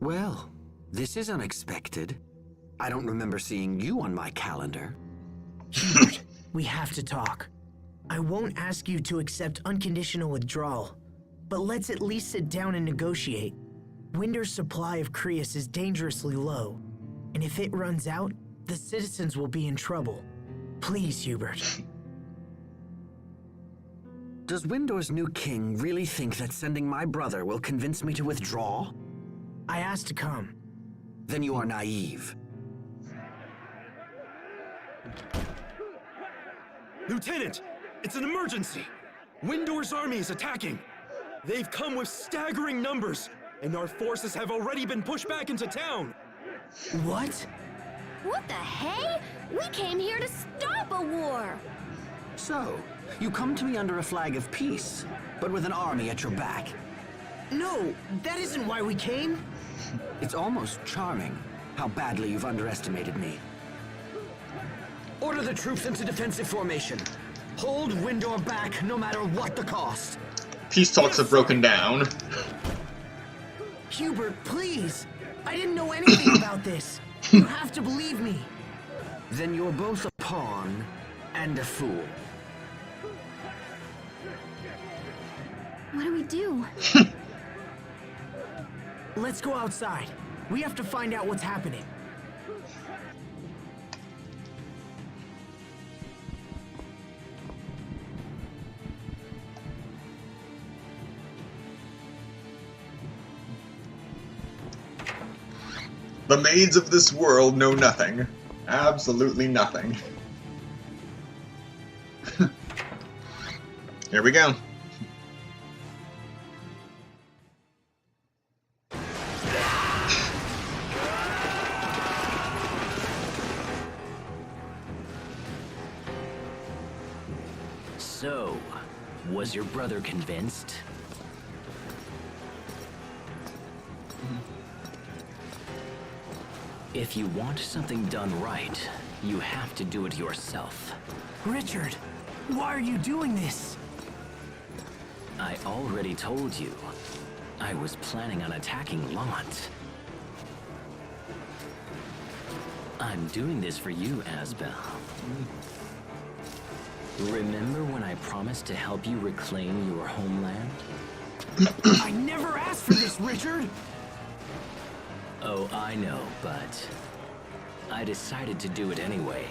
Well, this is unexpected. I don't remember seeing you on my calendar. Hubert, we have to talk. I won't ask you to accept unconditional withdrawal, but let's at least sit down and negotiate. Winder's supply of Creus is dangerously low, and if it runs out, the citizens will be in trouble. Please, Hubert. Does Windor's new king really think that sending my brother will convince me to withdraw? I asked to come. Then you are naive. Lieutenant! It's an emergency! Windor's army is attacking! They've come with staggering numbers, and our forces have already been pushed back into town! What? What the hey? We came here to stop a war! So, you come to me under a flag of peace, but with an army at your back. No, that isn't why we came. It's almost charming how badly you've underestimated me. Order the troops into defensive formation. Hold Windor back no matter what the cost. Peace talks have broken down. Hubert, please. I didn't know anything about this. You have to believe me. Then you're both a pawn and a fool. What do we do? Let's go outside. We have to find out what's happening. The maids of this world know nothing. Absolutely nothing. Here we go. So, was your brother convinced? If you want something done right, you have to do it yourself. Richard, why are you doing this? I already told you. I was planning on attacking Lant. I'm doing this for you, Asbel. Remember when I promised to help you reclaim your homeland? I never asked for this, Richard! Oh, I know, but I decided to do it anyway.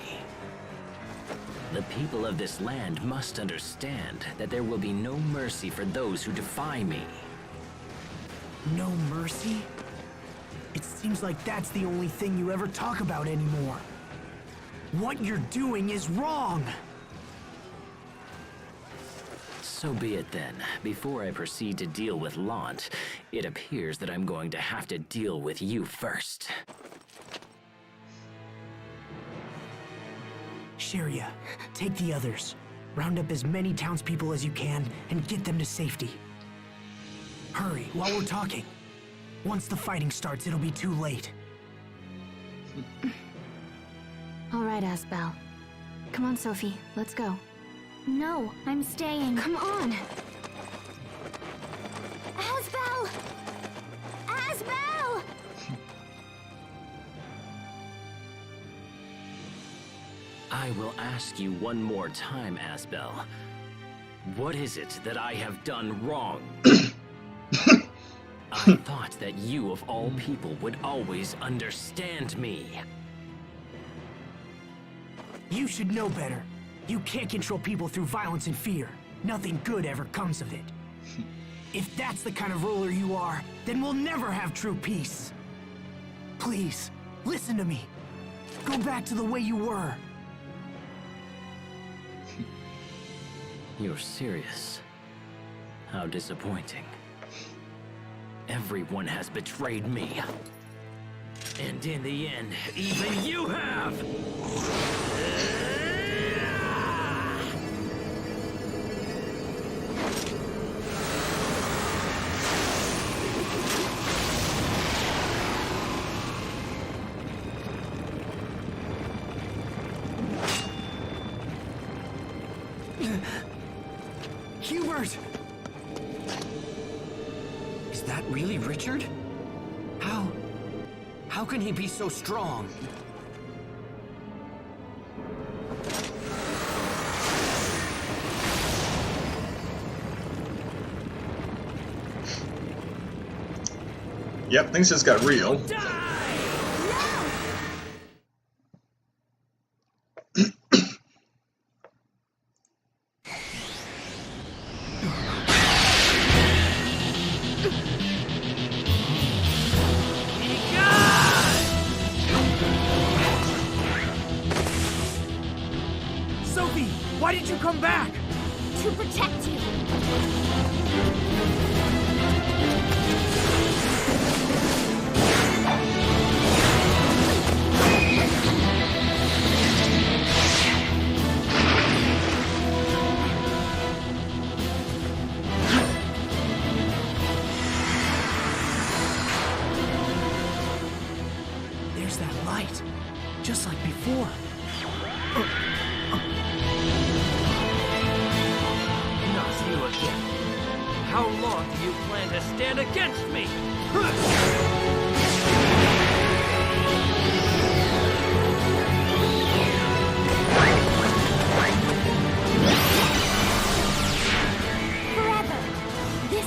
The people of this land must understand that there will be no mercy for those who defy me. No mercy? It seems like that's the only thing you ever talk about anymore. What you're doing is wrong! So be it then. Before I proceed to deal with Lant, it appears that I'm going to have to deal with you first. Sheria, take the others. Round up as many townspeople as you can and get them to safety. Hurry, while we're talking. Once the fighting starts, it'll be too late. All right, Asbel. Come on, Sophie, let's go. No, I'm staying. Come on. Asbel! Asbel! I will ask you one more time, Asbel. What is it that I have done wrong? I thought that you, of all people, would always understand me. You should know better. You can't control people through violence and fear. Nothing good ever comes of it. If that's the kind of ruler you are, then we'll never have true peace. Please, listen to me. Go back to the way you were. You're serious? How disappointing. Everyone has betrayed me. And in the end, even you have! Hubert! Is that really Richard? How can he be so strong? Yep, things just got real. Sophie, why did you come back? To protect you. There's that light, just like before. Not you again. How long do you plan to stand against me? Forever. This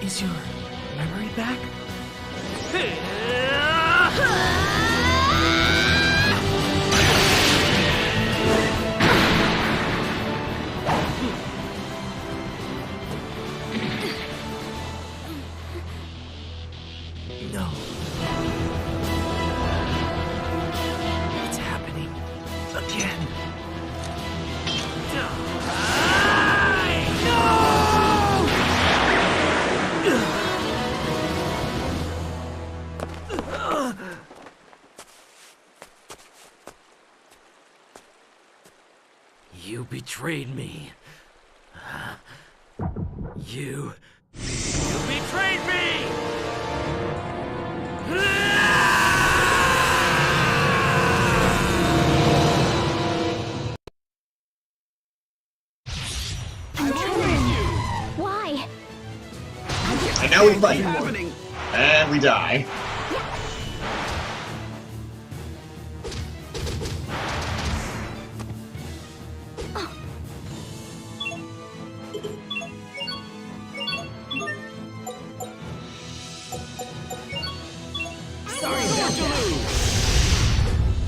Is your memory back? No. It's happening again. You betrayed me. You betrayed me! Why? And now we fight. And we die. Sorry, Deku!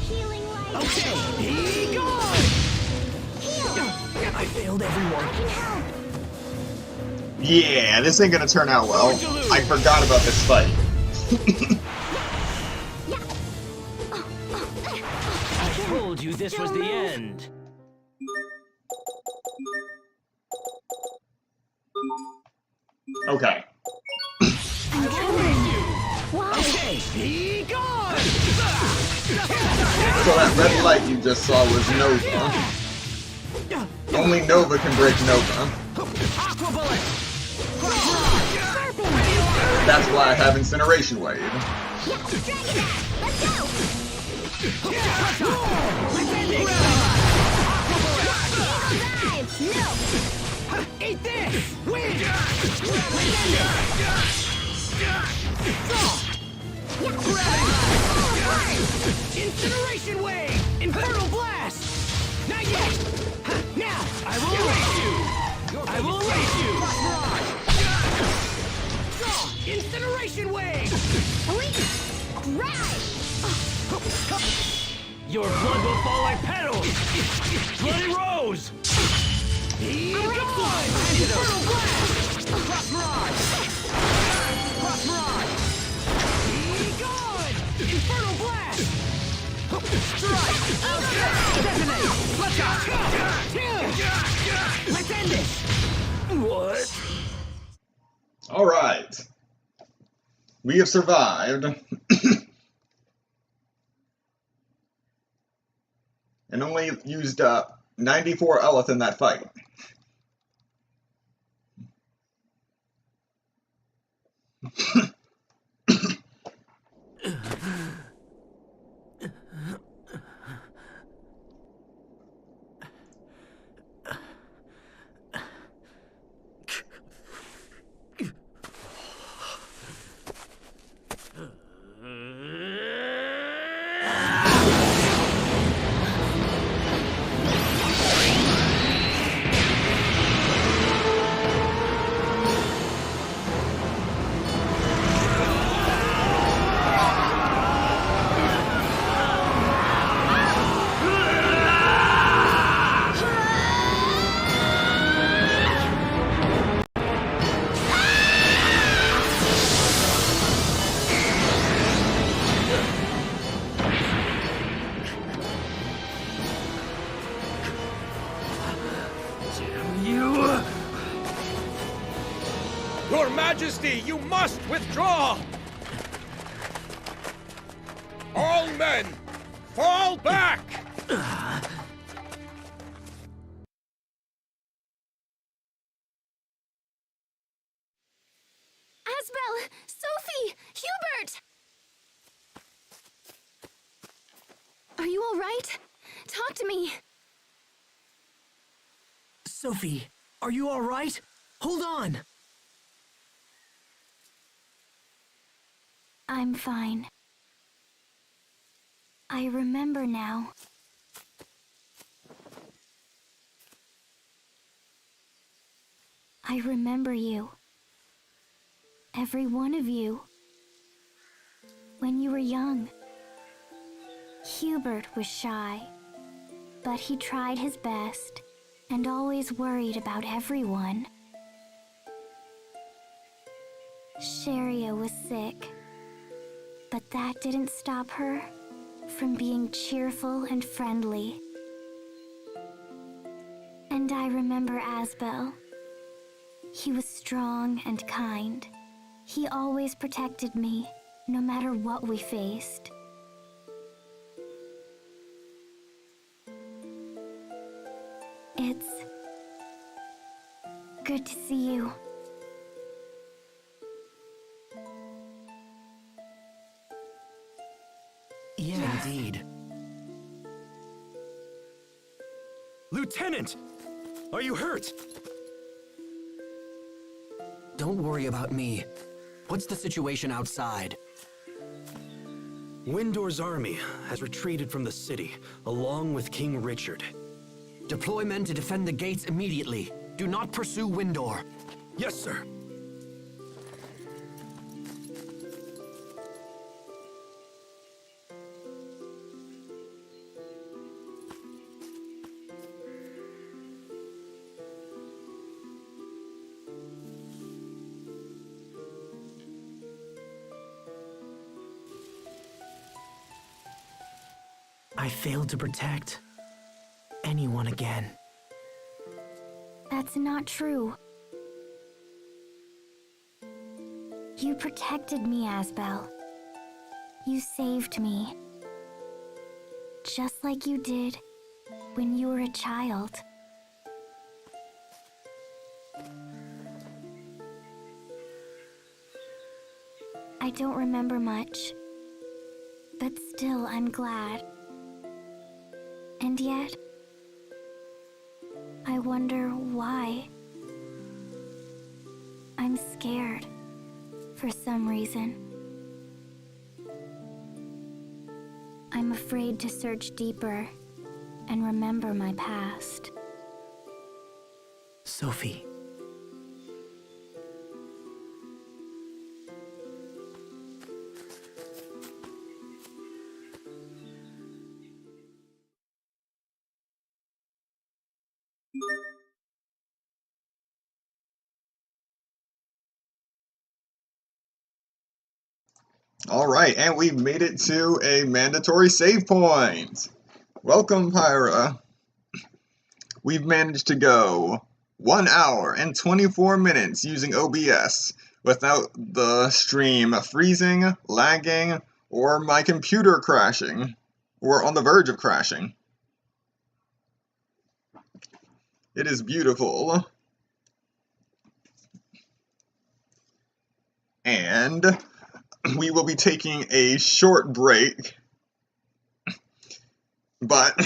Healing light. Okay, be gone! I failed everyone. I can help. Yeah, this ain't gonna turn out well. I forgot about this fight. I told you this was the end. Okay. Why? Okay, be gone! So that red light you just saw was Nova. Only Nova can break Nova. Aqua Bullet! That's why I have Incineration Wave. Yeah, Dragon Axe. Let's go. Eagle Dive. No. Eat this! Win! Incineration Wave! Infernal Blast! Not yet! Now! I will erase you! I will erase you! Incineration Wave! Your blood will fall like petals! Bloody Rose! Be gone! Infernal Blast! Cross Mirage! Cross Mirage! Be gone! Infernal Blast! Strike! Detonate! Let's go! Let's end it! What? Alright. We have survived. And only used up 94 Eleth in that fight. Your Majesty, you must withdraw! All men, fall back! Asbel, Sophie, Hubert! Are you all right? Talk to me. Sophie, are you all right? Hold on. I'm fine. I remember now. I remember you. Every one of you. When you were young. Hubert was shy, but he tried his best and always worried about everyone. Sharia was sick, but that didn't stop her from being cheerful and friendly. And I remember Asbel. He was strong and kind. He always protected me, no matter what we faced. It's good to see you. Yeah, indeed. Lieutenant! Are you hurt? Don't worry about me. What's the situation outside? Windor's army has retreated from the city, along with King Richard. Deploy men to defend the gates immediately. Do not pursue Windor. Yes, sir. I failed to protect anyone again. That's not true. You protected me, Asbel. You saved me. Just like you did when you were a child. I don't remember much, but still I'm glad. And yet, I wonder why. I'm scared, for some reason. I'm afraid to search deeper and remember my past. Sophie. Alright, and we've made it to a mandatory save point. Welcome, Pyra. We've managed to go 1 hour and 24 minutes using OBS without the stream freezing, lagging, or my computer crashing, or on the verge of crashing. It is beautiful. And we will be taking a short break, but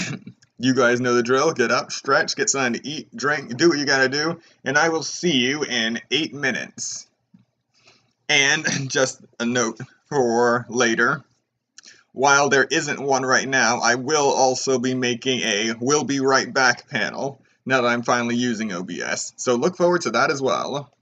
you guys know the drill. Get up, stretch, get something to eat, drink, do what you gotta do, and I will see you in 8 minutes. And just a note for later, while there isn't one right now, I will also be making a "We'll be right back" panel now that I'm finally using OBS, so look forward to that as well.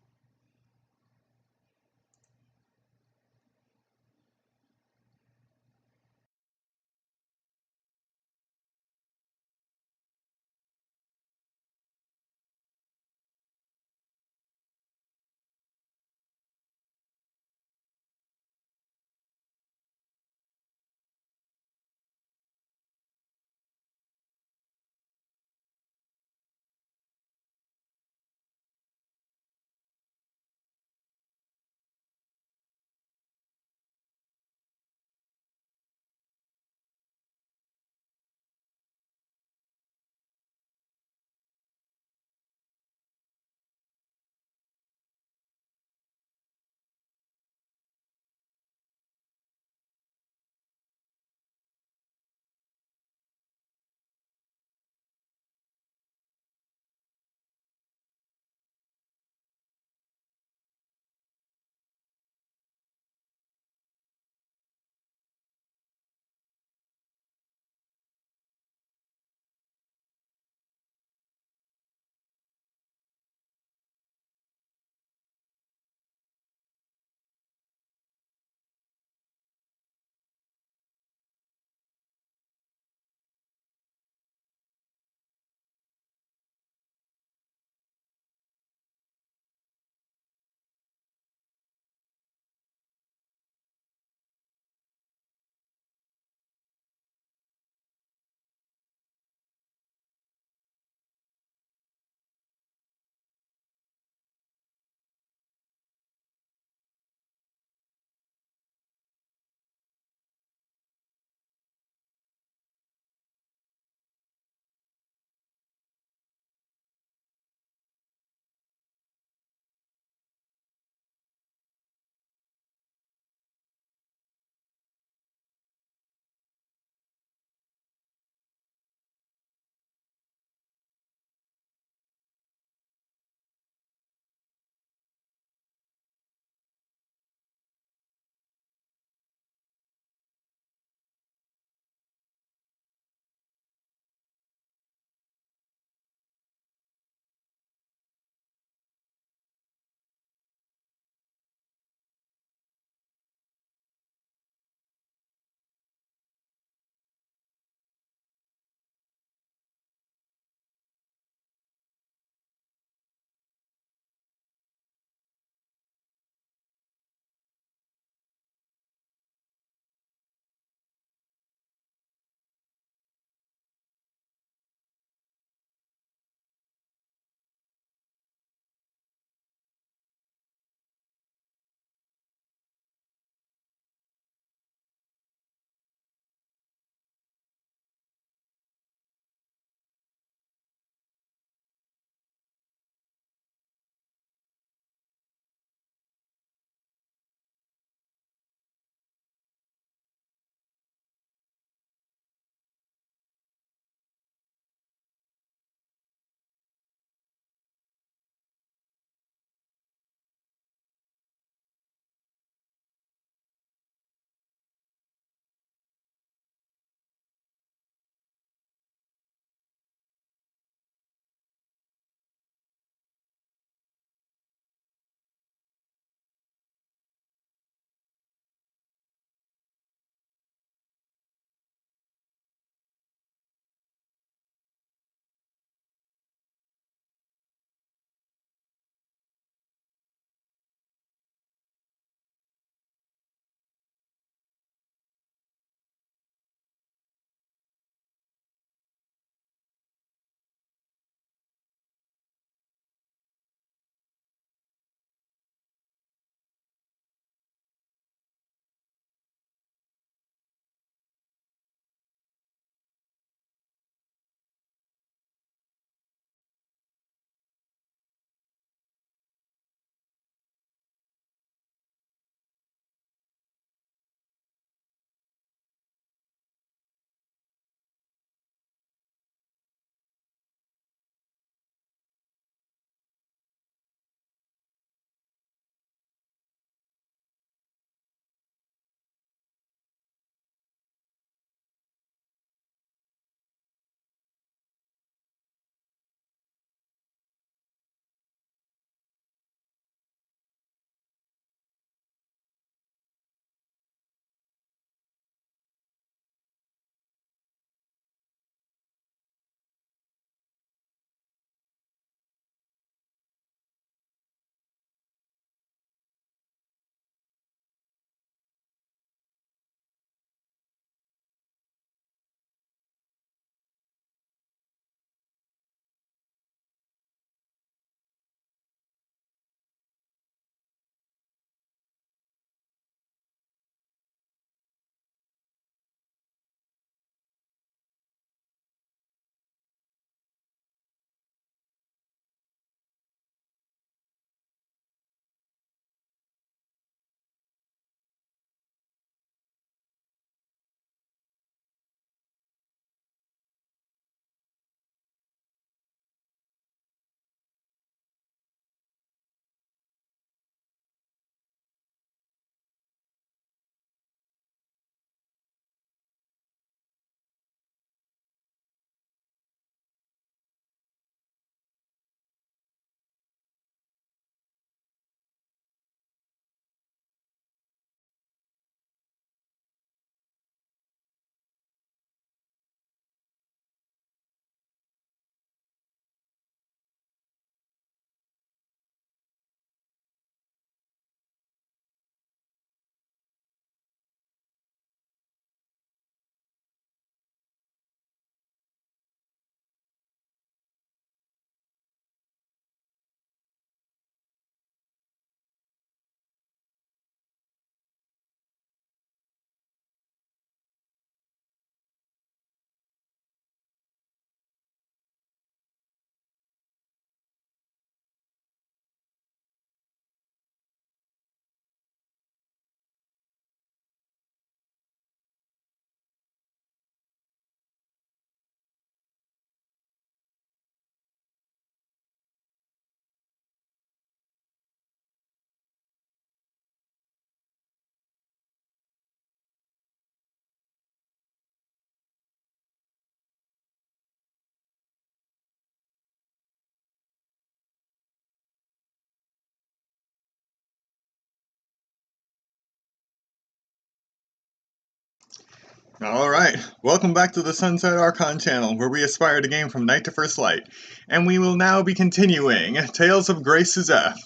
Alright, welcome back to the Sunset Archon channel, where we aspire to gain from night to first light. And we will now be continuing Tales of Graces F.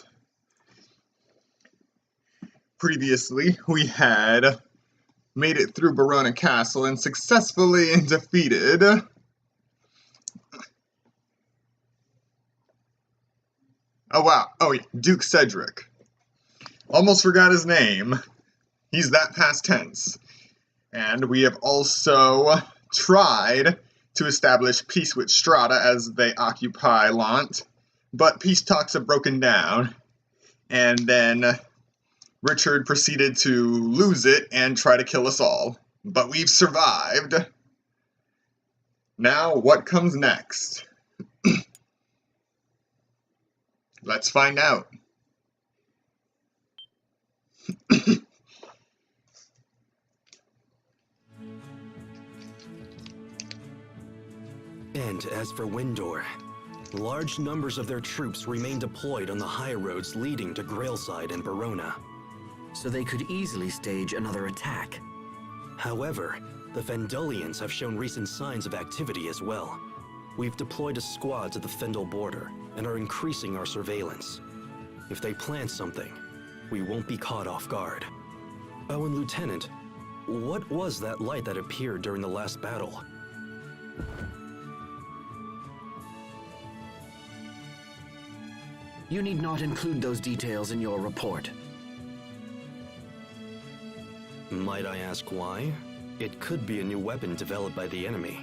Previously, we had made it through Barona Castle and successfully defeated Duke Cedric. Almost forgot his name. He's that past tense. And we have also tried to establish peace with Strahta as they occupy Lant, but peace talks have broken down, and then Richard proceeded to lose it and try to kill us all. But we've survived. Now, what comes next? Let's find out. And as for Windor, large numbers of their troops remain deployed on the high roads leading to Grailside and Barona. So they could easily stage another attack. However, the Fendelians have shown recent signs of activity as well. We've deployed a squad to the Fendel border and are increasing our surveillance. If they plan something, we won't be caught off guard. Oh, and Lieutenant, what was that light that appeared during the last battle? You need not include those details in your report. Might I ask why? It could be a new weapon developed by the enemy.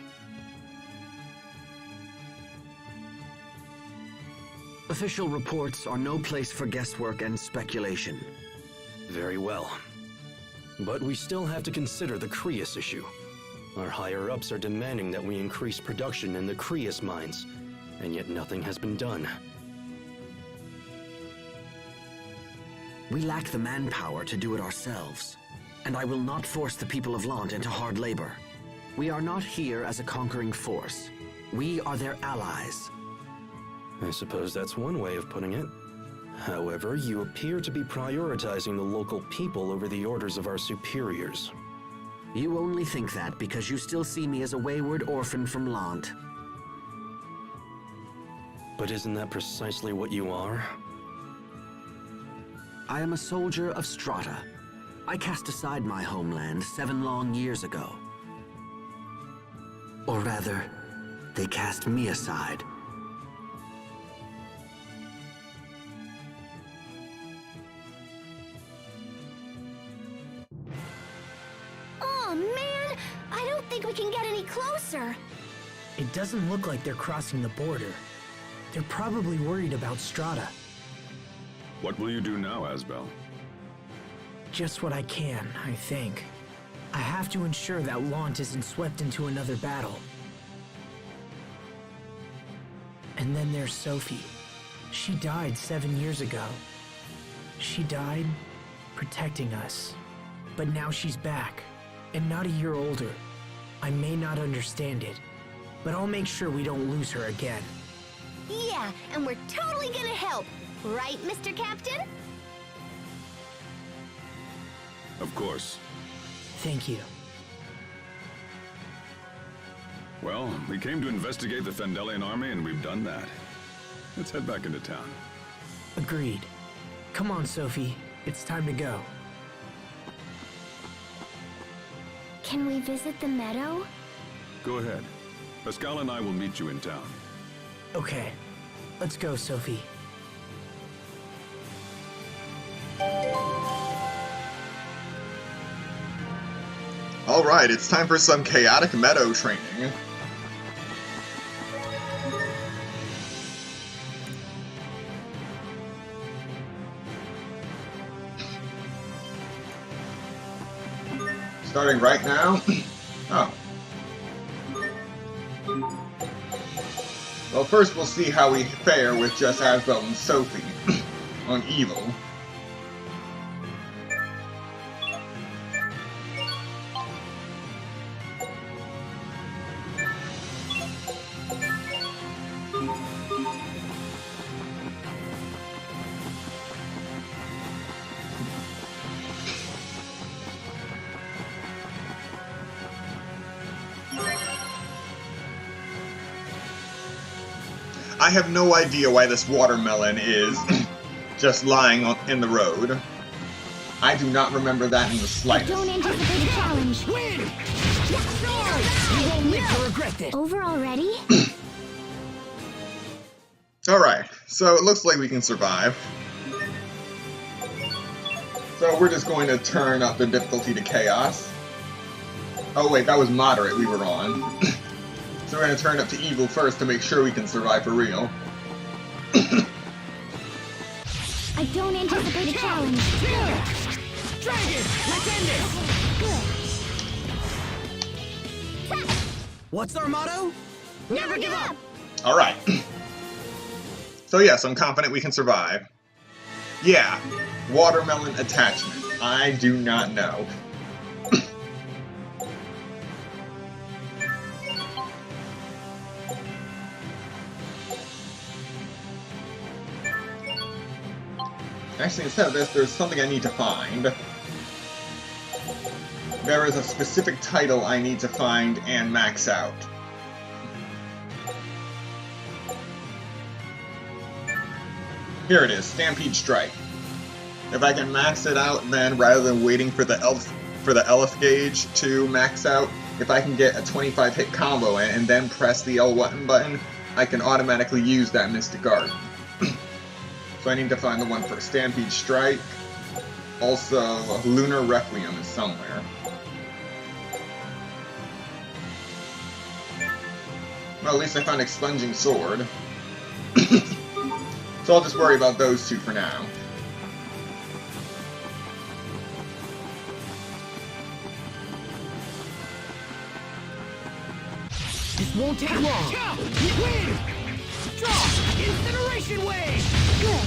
Official reports are no place for guesswork and speculation. Very well. But we still have to consider the Crius issue. Our higher-ups are demanding that we increase production in the Crius mines, and yet nothing has been done. We lack the manpower to do it ourselves, and I will not force the people of Lant into hard labor. We are not here as a conquering force. We are their allies. I suppose that's one way of putting it. However, you appear to be prioritizing the local people over the orders of our superiors. You only think that because you still see me as a wayward orphan from Lant. But isn't that precisely what you are? I am a soldier of Strahta. I cast aside my homeland 7 long years ago. Or rather, they cast me aside. Oh man, I don't think we can get any closer. It doesn't look like they're crossing the border. They're probably worried about Strahta. What will you do now, Asbel? Just what I can, I think. I have to ensure that Lant isn't swept into another battle. And then there's Sophie. She died 7 years ago. She died protecting us. But now she's back, and not a year older. I may not understand it, but I'll make sure we don't lose her again. Yeah, and we're totally gonna help. Right, Mr. Captain? Of course. Thank you. Well, we came to investigate the Fendelian army, and we've done that. Let's head back into town. Agreed. Come on, Sophie. It's time to go. Can we visit the meadow? Go ahead. Pascal and I will meet you in town. Okay. Let's go, Sophie. Alright, it's time for some chaotic meadow training. Starting right now? Oh. Well, first we'll see how we fare with just Asbel and Sophie on Evil. I have no idea why this watermelon is just lying in the road. I do not remember that in the slightest. Don't anticipate a challenge. Win! You won't live to regret this. Over already? Alright, so it looks like we can survive. So we're just going to turn up the difficulty to chaos. Oh wait, that was moderate we were on. So we're going to turn up to evil first to make sure we can survive for real. I don't anticipate a challenge. Dragon, let's end this! What's our motto? Never give up! Alright. So yes, I'm confident we can survive. Yeah, watermelon attachment. I do not know. Actually, instead of this, there's something I need to find. There is a specific title I need to find and max out. Here it is, Stampede Strike. If I can max it out, then rather than waiting for the Elf gauge to max out, if I can get a 25 hit combo in and then press the L1 button, I can automatically use that Mystic Art. So I need to find the one for Stampede Strike. Also, Lunar Requiem is somewhere. Well, at least I found Expunging Sword. So I'll just worry about those two for now. This won't take long. Win! Draw! Incineration Wave! Good.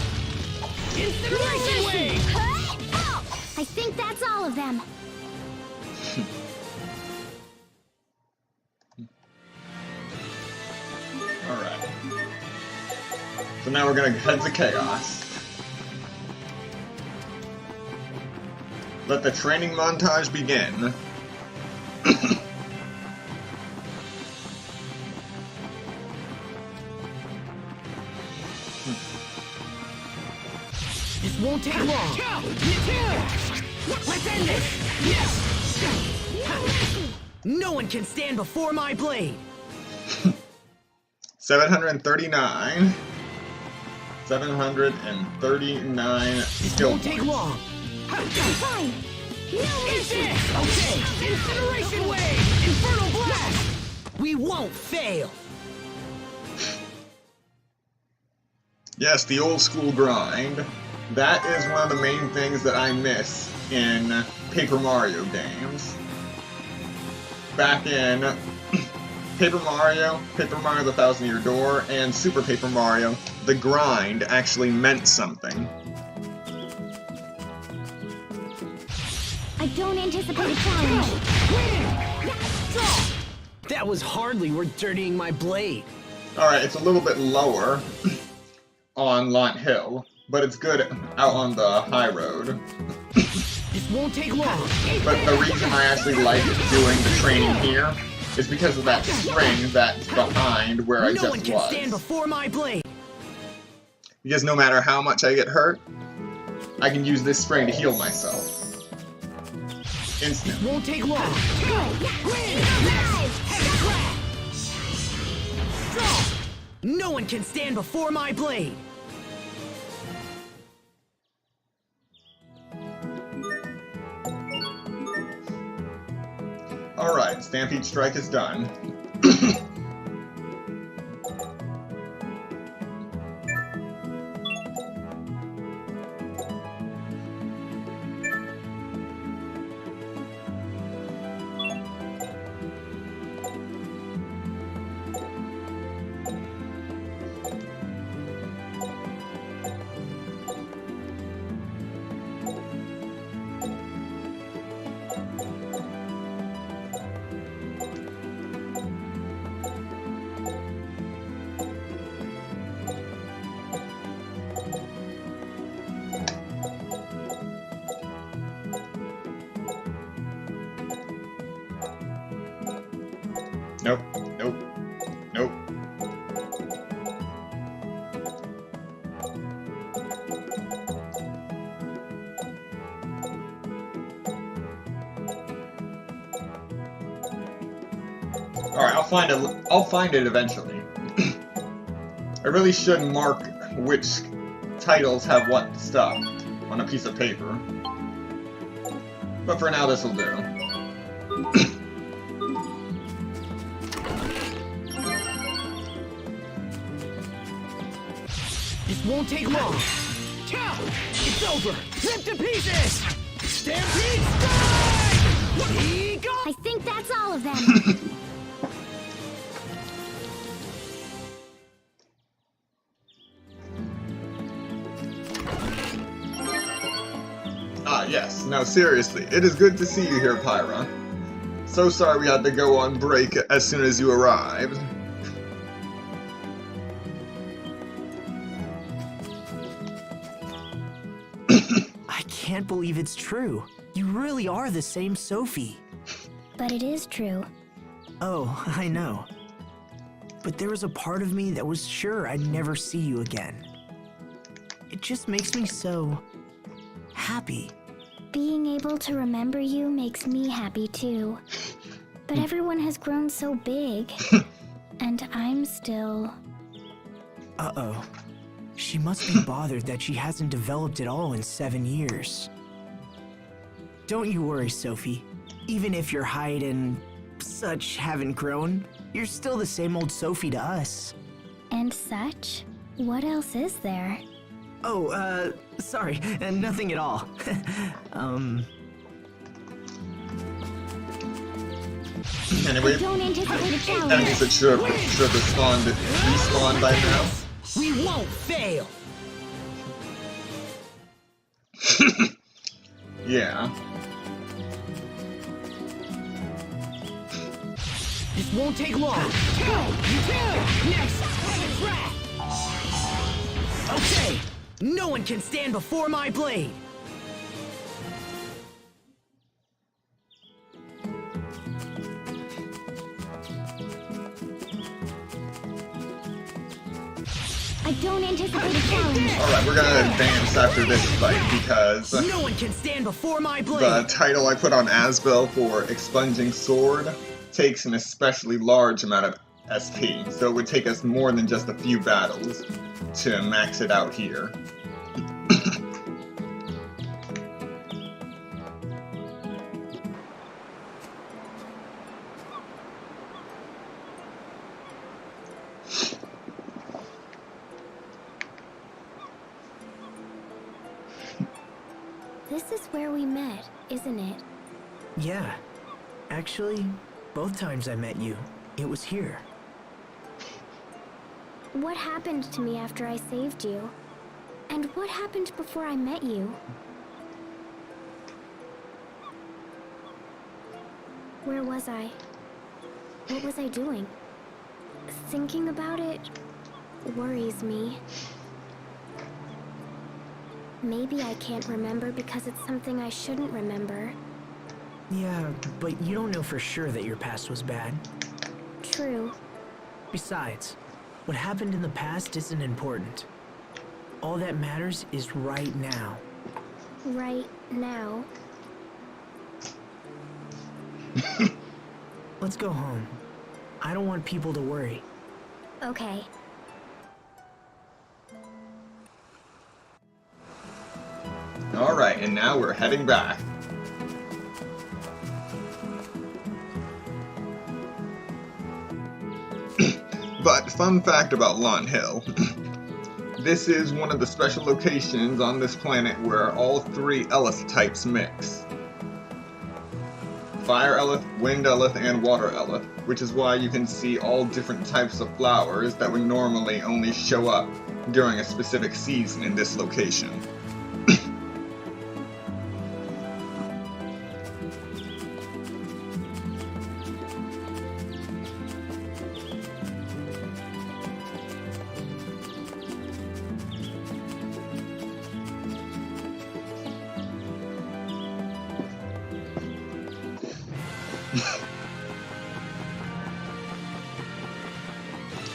Incineration Wave! I think that's all of them. Alright. So now we're gonna head to Chaos. Let the training montage begin. This won't take long. Let's end this! Yes! No one can stand before my blade! 739. 739 skill won't take points. long. Fine. No Okay! Incineration Wave! Infernal Blast! We won't fail! Yes, the old school grind. That is one of the main things that I miss in Paper Mario games. Back in Paper Mario the 1000-Year Door, and Super Paper Mario, the grind actually meant something. I don't anticipate a challenge. That was hardly worth dirtying my blade. Alright, it's a little bit lower on Lant Hill, but it's good out on the high road. This won't take long. But the reason I actually like doing the training here is because of that spring that's behind where I No one just can stand was. before my blade. Because no matter how much I get hurt, I can use this spring to heal myself. Instant. Won't take long. No one can stand before my blade. Alright, Stampede Strike is done. Nope, nope, nope. find it. I'll find it eventually. I really should mark which titles have what stuff on a piece of paper. But for now, this will do. This won't take long. Cow! It's over! Rip to pieces! Stampede strike! Eagle! I think that's all of them. Ah, yes. Now, seriously, it is good to see you here, Pyra. So sorry we had to go on break as soon as you arrived. I can't believe it's true. You really are the same Sophie. But it is true. Oh, I know. But there was a part of me that was sure I'd never see you again. It just makes me so happy. Being able to remember you makes me happy too. But everyone has grown so big. And I'm still... Uh-oh. She must be bothered that she hasn't developed at all in 7 years. Don't you worry, Sophie. Even if your height and such haven't grown, you're still the same old Sophie to us. And such? What else is there? Oh, sorry, nothing at all. Anyway, Don't anticipate a challenge. enemies that should have respawned by now. We won't fail! Yeah. This won't take long. Next, okay, no one can stand before my blade. I don't anticipate a challenge. Alright, we're gonna advance after this fight because No one can stand before my blade. the title I put on Asbel for Expunging Sword takes an especially large amount of SP, so it would take us more than just a few battles to max it out here. This is where we met, isn't it? Yeah. Actually, both times I met you, it was here. What happened to me after I saved you? And what happened before I met you? Where was I? What was I doing? Thinking about it worries me. Maybe I can't remember because it's something I shouldn't remember. Yeah, but you don't know for sure that your past was bad. True. Besides, what happened in the past isn't important. All that matters is right now. Right now. Let's go home. I don't want people to worry. Okay. Alright, and now we're heading back. But fun fact about Lon Hill. This is one of the special locations on this planet where all three Eleth types mix. Fire Eleth, Wind Eleth, and Water Eleth, which is why you can see all different types of flowers that would normally only show up during a specific season in this location.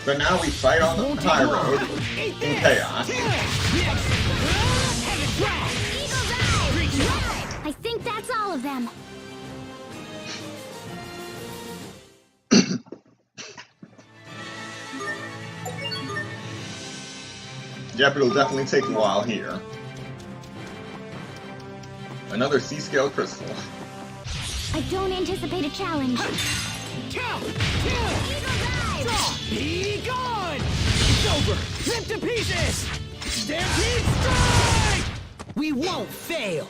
But now we fight on the high road in chaos. I think that's all of them. Yep, it'll definitely take a while here. Another C-scale crystal. I don't anticipate a challenge. Be gone! It's over! Rip to pieces! Stampede strike! We won't fail!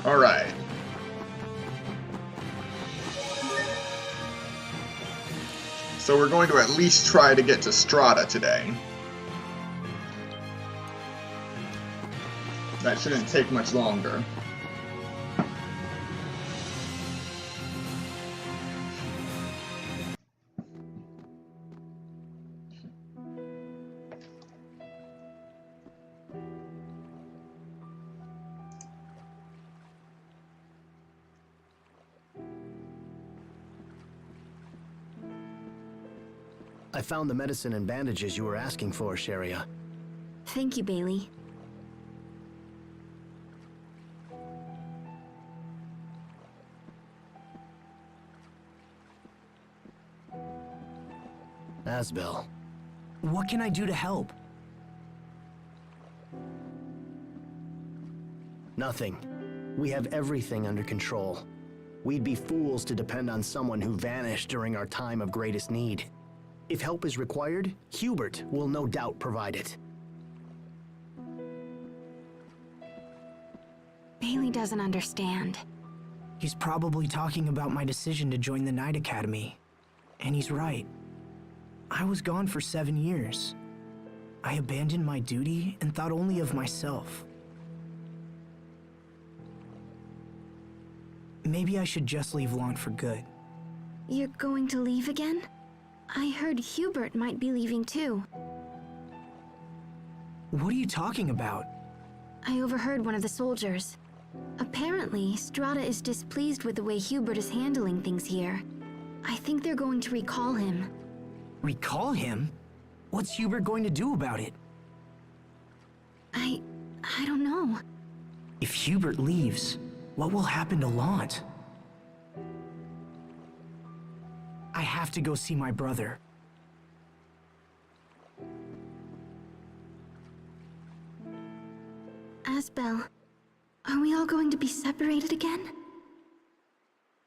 Alright. So we're going to at least try to get to Strata today. That shouldn't take much longer. I found the medicine and bandages you were asking for, Sharia. Thank you, Bailey. Asbel. What can I do to help? Nothing. We have everything under control. We'd be fools to depend on someone who vanished during our time of greatest need. If help is required, Hubert will no doubt provide it. Bailey doesn't understand. He's probably talking about my decision to join the Knight Academy. And he's right. I was gone for 7 years. I abandoned my duty and thought only of myself. Maybe I should just leave Lont for good. You're going to leave again? I heard Hubert might be leaving too. What are you talking about? I overheard one of the soldiers. Apparently, Strata is displeased with the way Hubert is handling things here. I think they're going to recall him. Recall him? What's Hubert going to do about it? I don't know. If Hubert leaves, what will happen to Lont? I have to go see my brother. Asbel, are we all going to be separated again?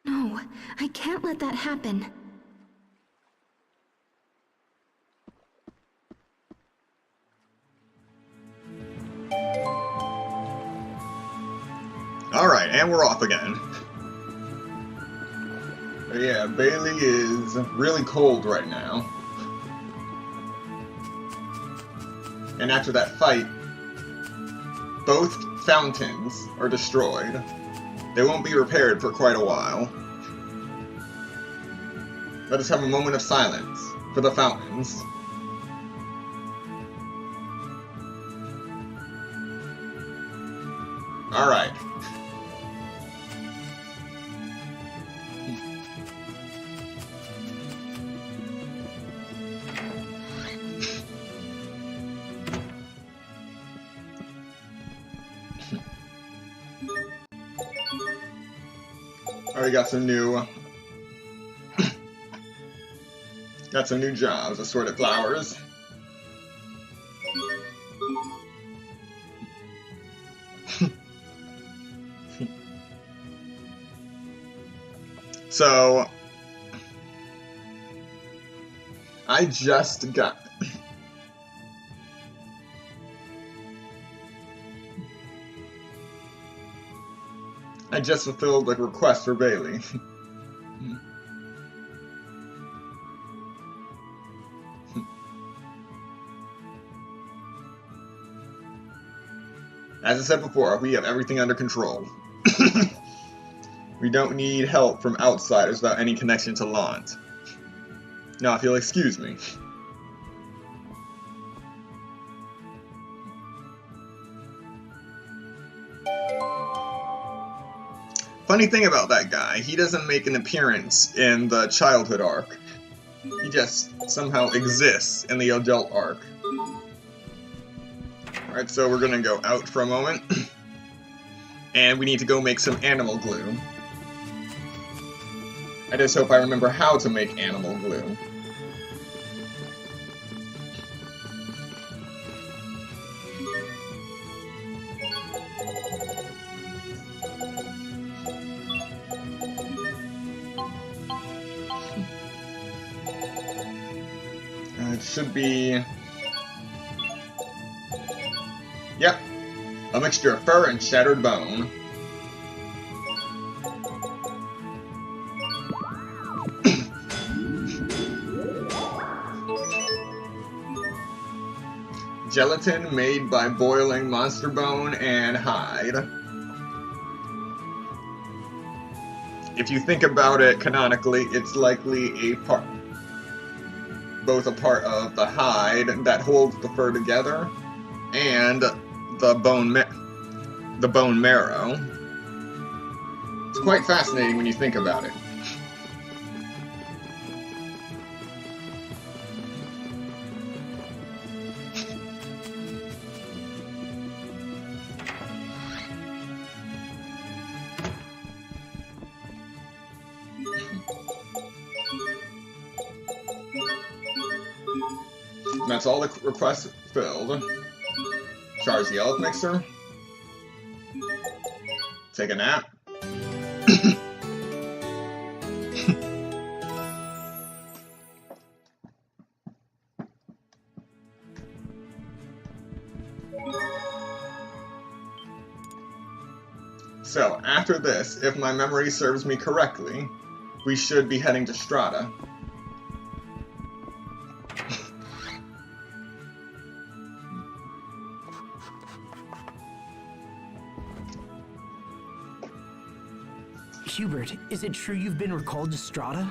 No, I can't let that happen. Alright, and we're off again. But yeah, Bailey is really cold right now. And after that fight, both fountains are destroyed. They won't be repaired for quite a while. Let us have a moment of silence for the fountains. Alright. We got some new jobs, assorted flowers. So I just fulfilled a request for Bailey. As I said before, we have everything under control. We don't need help from outsiders without any connection to Lont. Now, if you'll excuse me. Funny thing about that guy, he doesn't make an appearance in the childhood arc. He just somehow exists in the adult arc. Alright, so we're gonna go out for a moment. And we need to go make some animal glue. I just hope I remember how to make animal glue. should be... Yep. A mixture of fur and shattered bone. Gelatin made by boiling monster bone and hide. If you think about it canonically, it's likely both a part of the hide that holds the fur together and the bone marrow. It's quite fascinating when you think about it. That's all the requests filled. Charge the elk mixer. Take a nap. So, after this, if my memory serves me correctly, we should be heading to Strata. Hubert, is it true you've been recalled to Strata?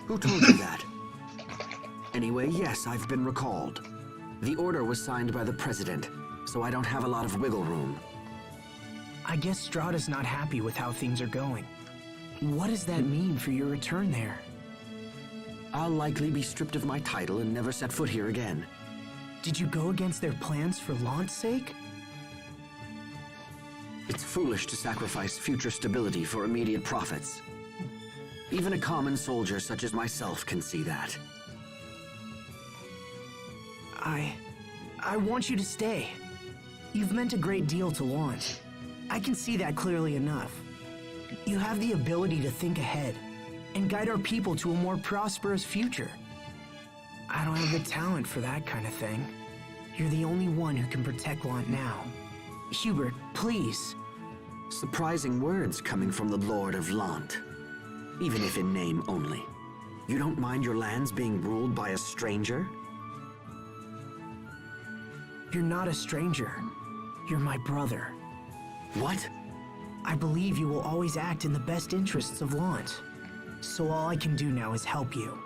Who told you that? Anyway, yes, I've been recalled. The order was signed by the President, so I don't have a lot of wiggle room. I guess Strata's not happy with how things are going. What does that mean for your return there? I'll likely be stripped of my title and never set foot here again. Did you go against their plans for Lant's sake? It's foolish to sacrifice future stability for immediate profits. Even a common soldier such as myself can see that. I want you to stay. You've meant a great deal to Lant. I can see that clearly enough. You have the ability to think ahead and guide our people to a more prosperous future. I don't have the talent for that kind of thing. You're the only one who can protect Lant now. Hubert, please. Surprising words coming from the Lord of Lant, even if in name only. You don't mind your lands being ruled by a stranger? You're not a stranger. You're my brother. What? I believe you will always act in the best interests of Lant. So all I can do now is help you.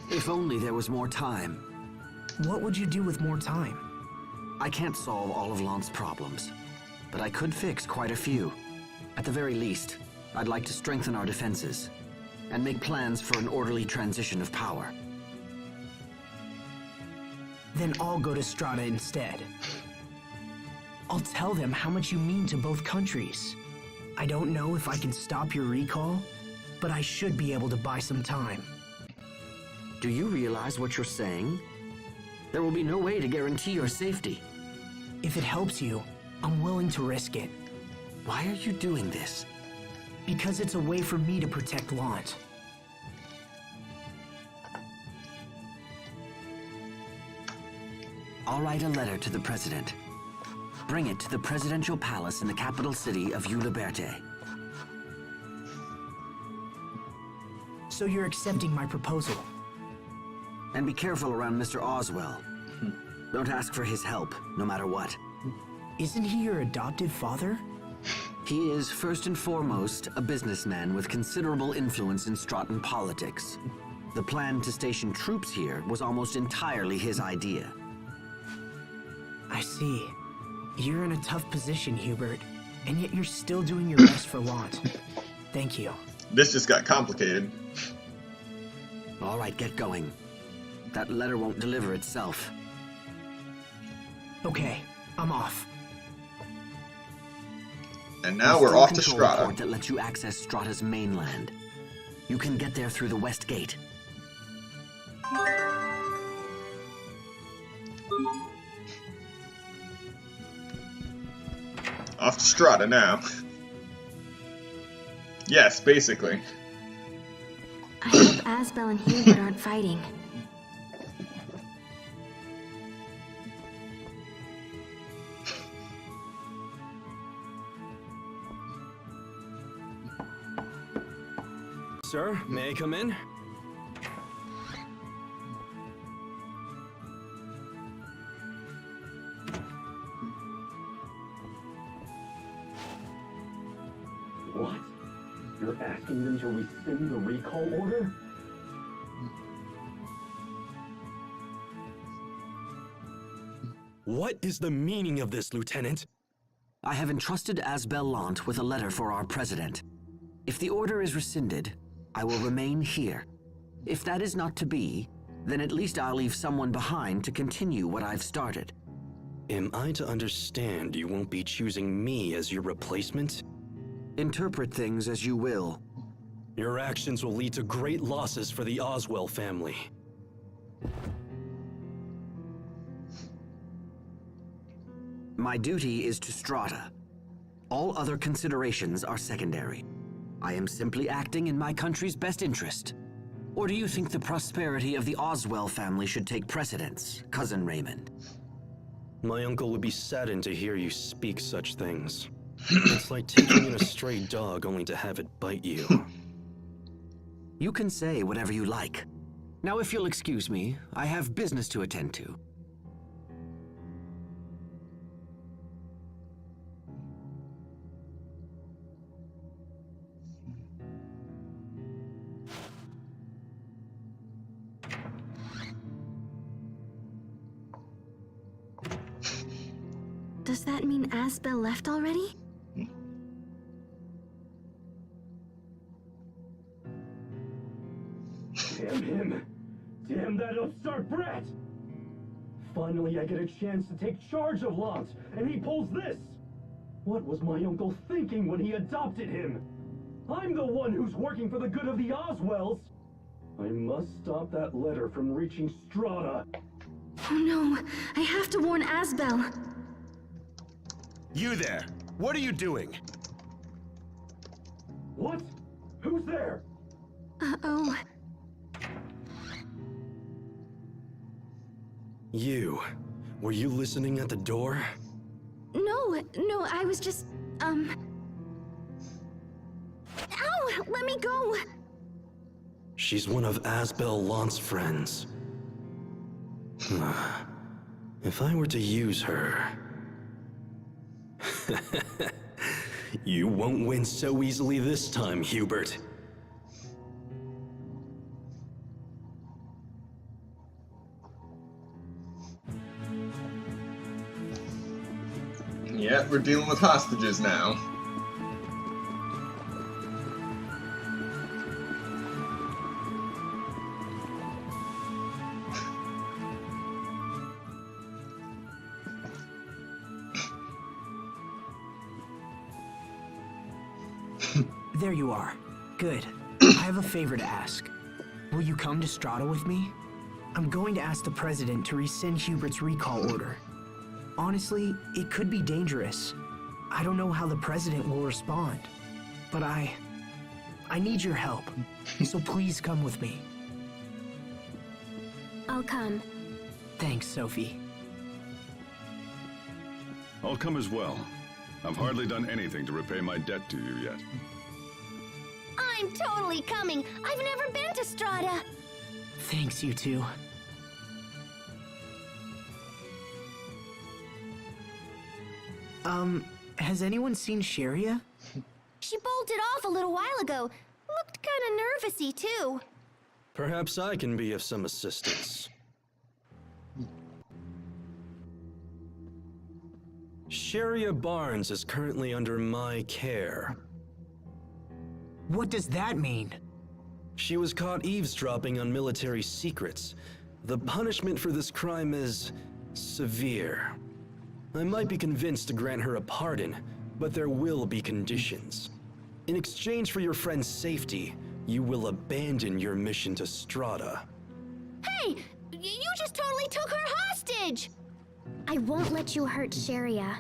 If only there was more time. What would you do with more time? I can't solve all of Lant's problems, but I could fix quite a few. At the very least, I'd like to strengthen our defenses and make plans for an orderly transition of power. Then I'll go to Strata instead. I'll tell them how much you mean to both countries. I don't know if I can stop your recall, but I should be able to buy some time. Do you realize what you're saying? There will be no way to guarantee your safety. If it helps you, I'm willing to risk it. Why are you doing this? Because it's a way for me to protect Lant. I'll write a letter to the President. Bring it to the Presidential Palace in the capital city of Euliberte. So you're accepting my proposal? And be careful around Mr. Oswell. Don't ask for his help, no matter what. Isn't he your adoptive father? He is, first and foremost, a businessman with considerable influence in Stratan politics. The plan to station troops here was almost entirely his idea. I see. You're in a tough position, Hubert, and yet you're still doing your best for Lant. Thank you. This just got complicated. All right, get going. That letter won't deliver itself. Okay, I'm off. And now we're off to Strata. Strata. Report that lets you access Strata's mainland. You can get there through the West Gate. Off to Strata now. Yes, basically. I hope Asbel and Hubert aren't fighting. Sir, may I come in? What? You're asking them to rescind the recall order? What is the meaning of this, Lieutenant? I have entrusted Asbel Lant with a letter for our president. If the order is rescinded, I will remain here. If that is not to be, then at least I'll leave someone behind to continue what I've started. Am I to understand you won't be choosing me as your replacement? Interpret things as you will. Your actions will lead to great losses for the Oswell family. My duty is to Strata. All other considerations are secondary. I am simply acting in my country's best interest. Or do you think the prosperity of the Oswell family should take precedence, Cousin Raymond? My uncle would be saddened to hear you speak such things. It's like taking in a stray dog only to have it bite you. You can say whatever you like. Now, if you'll excuse me, I have business to attend to. Does that mean Asbel left already? Damn him! Damn that upstart brat! Finally I get a chance to take charge of Lant, and he pulls this! What was my uncle thinking when he adopted him? I'm the one who's working for the good of the Oswells! I must stop that letter from reaching Strata. Oh no, I have to warn Asbel. You there! What are you doing? What? Who's there? Uh-oh. You. Were you listening at the door? No, I was just, Ow! Let me go! She's one of Asbel Lant's friends. If I were to use her... You won't win so easily this time, Hubert. Yeah, we're dealing with hostages now. There you are. Good. I have a favor to ask. Will you come to Strata with me? I'm going to ask the president to rescind Hubert's recall order. Honestly, it could be dangerous. I don't know how the president will respond. But I need your help. So please come with me. I'll come. Thanks, Sophie. I'll come as well. I've hardly done anything to repay my debt to you yet. I'm totally coming. I've never been to Strata. Thanks, you two. Has anyone seen Sharia? She bolted off a little while ago. Looked kinda nervousy, too. Perhaps I can be of some assistance. Sharia Barnes is currently under my care. What does that mean? She was caught eavesdropping on military secrets. The punishment for this crime is severe. I might be convinced to grant her a pardon, but there will be conditions. In exchange for your friend's safety, you will abandon your mission to Strata. Hey! You just totally took her hostage! I won't let you hurt Sharia.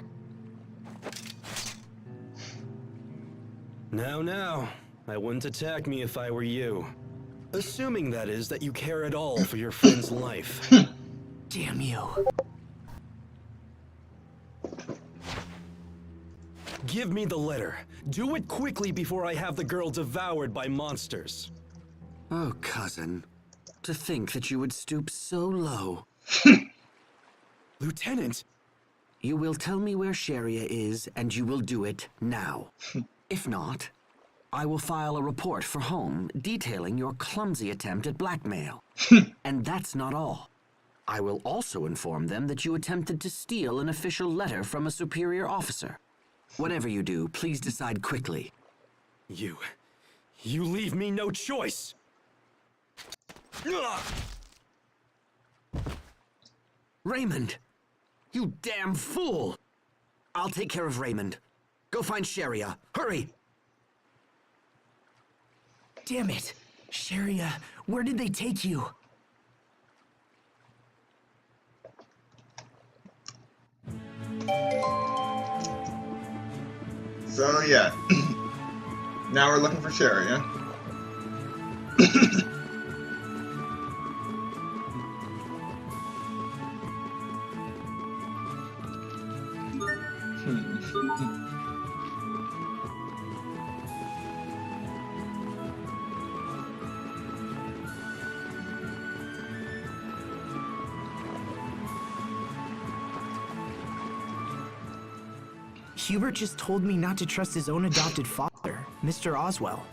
Now, I wouldn't attack me if I were you. Assuming, that is, that you care at all for your friend's life. Damn you. Give me the letter. Do it quickly before I have the girl devoured by monsters. Oh, cousin. To think that you would stoop so low. Lieutenant! You will tell me where Sharia is, and you will do it now. If not, I will file a report for home detailing your clumsy attempt at blackmail. And that's not all. I will also inform them that you attempted to steal an official letter from a superior officer. Whatever you do, please decide quickly. You leave me no choice! Raymond! You damn fool! I'll take care of Raymond. Go find Sharia. Hurry! Damn it. Sharia, where did they take you? So yeah, now we're looking for Sharia. Hubert just told me not to trust his own adopted father, Mr. Oswell.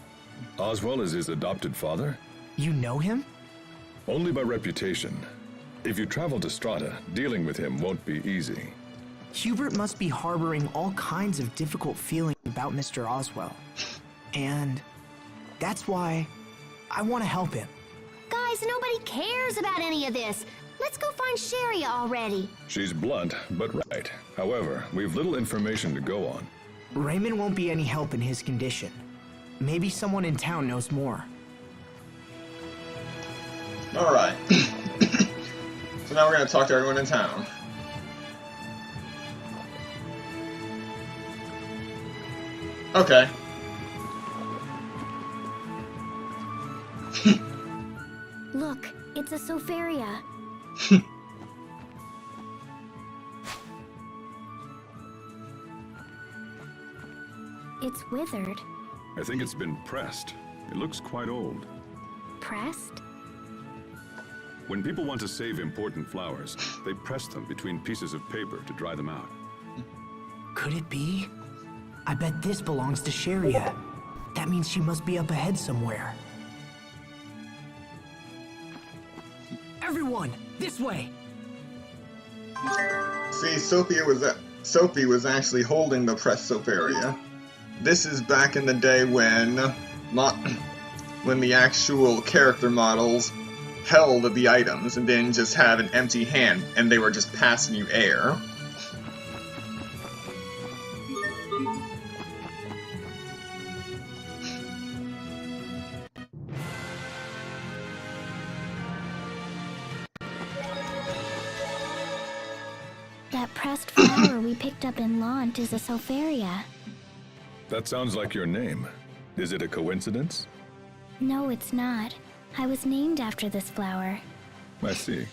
Oswell is his adopted father? You know him? Only by reputation. If you travel to Strata, dealing with him won't be easy. Hubert must be harboring all kinds of difficult feelings about Mr. Oswell. And that's why I want to help him. Guys, nobody cares about any of this. Let's go find Sharia already. She's blunt, but right. However, we've little information to go on. Raymond won't be any help in his condition. Maybe someone in town knows more. Alright. So now we're going to talk to everyone in town. Okay. Look, it's a Sofaria. It's withered. I think it's been pressed. It looks quite old. Pressed? When people want to save important flowers, they press them between pieces of paper to dry them out. Could it be? I bet this belongs to Sharia. That means she must be up ahead somewhere. Everyone, this way! See, Sophie was actually holding the press Sofaria. This is back in the day when the actual character models held the items and didn't just have an empty hand and they were just passing you air. That pressed flower we picked up in Lant is a Sofaria. That sounds like your name. Is it a coincidence? No, it's not. I was named after this flower. I see.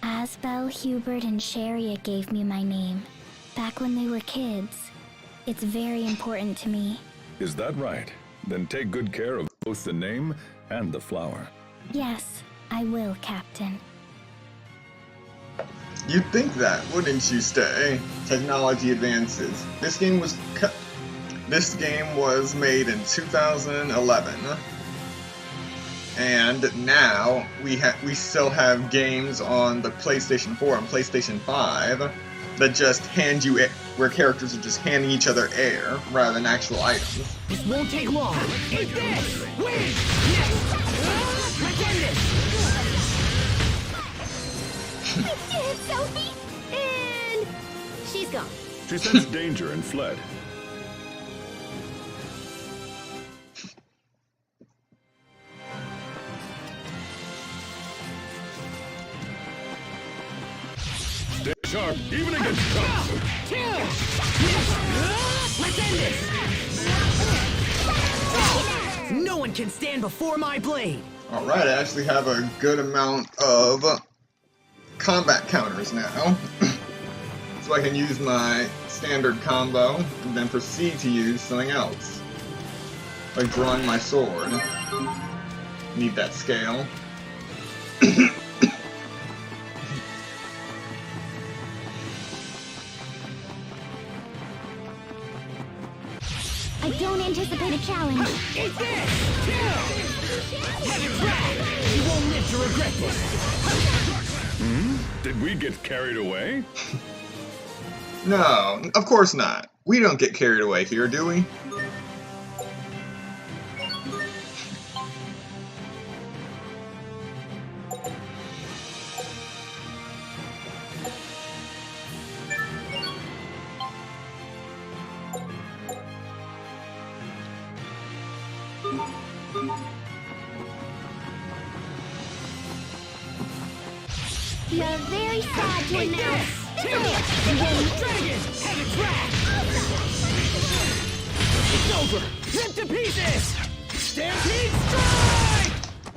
Asbel, Hubert, and Sharia gave me my name, back when they were kids. It's very important to me. Is that right? Then take good care of both the name and the flower. Yes, I will, Captain. You'd think that, wouldn't you, Stay? Technology advances. This game was made in 2011. And now we still have games on the PlayStation 4 and PlayStation 5 that just hand you where characters are just handing each other air rather than actual items. This won't take long. Take this! Win! Yes! Pretend We did it, Sophie! And she's gone. She sensed danger and fled. Stay sharp, even against shots. Let's end this! No one can stand before my blade! Alright, I actually have a good amount of combat counters now. So I can use my standard combo and then proceed to use something else. Like drawing my sword. Need that scale. I don't anticipate a challenge. Eat this! Let it drag! You won't live to regret this! Did we get carried away? No, of course not. We don't get carried away here, do we? You're very sad to announce. Dragon! Have it track! It's over! Ripped to pieces! Stampede strike!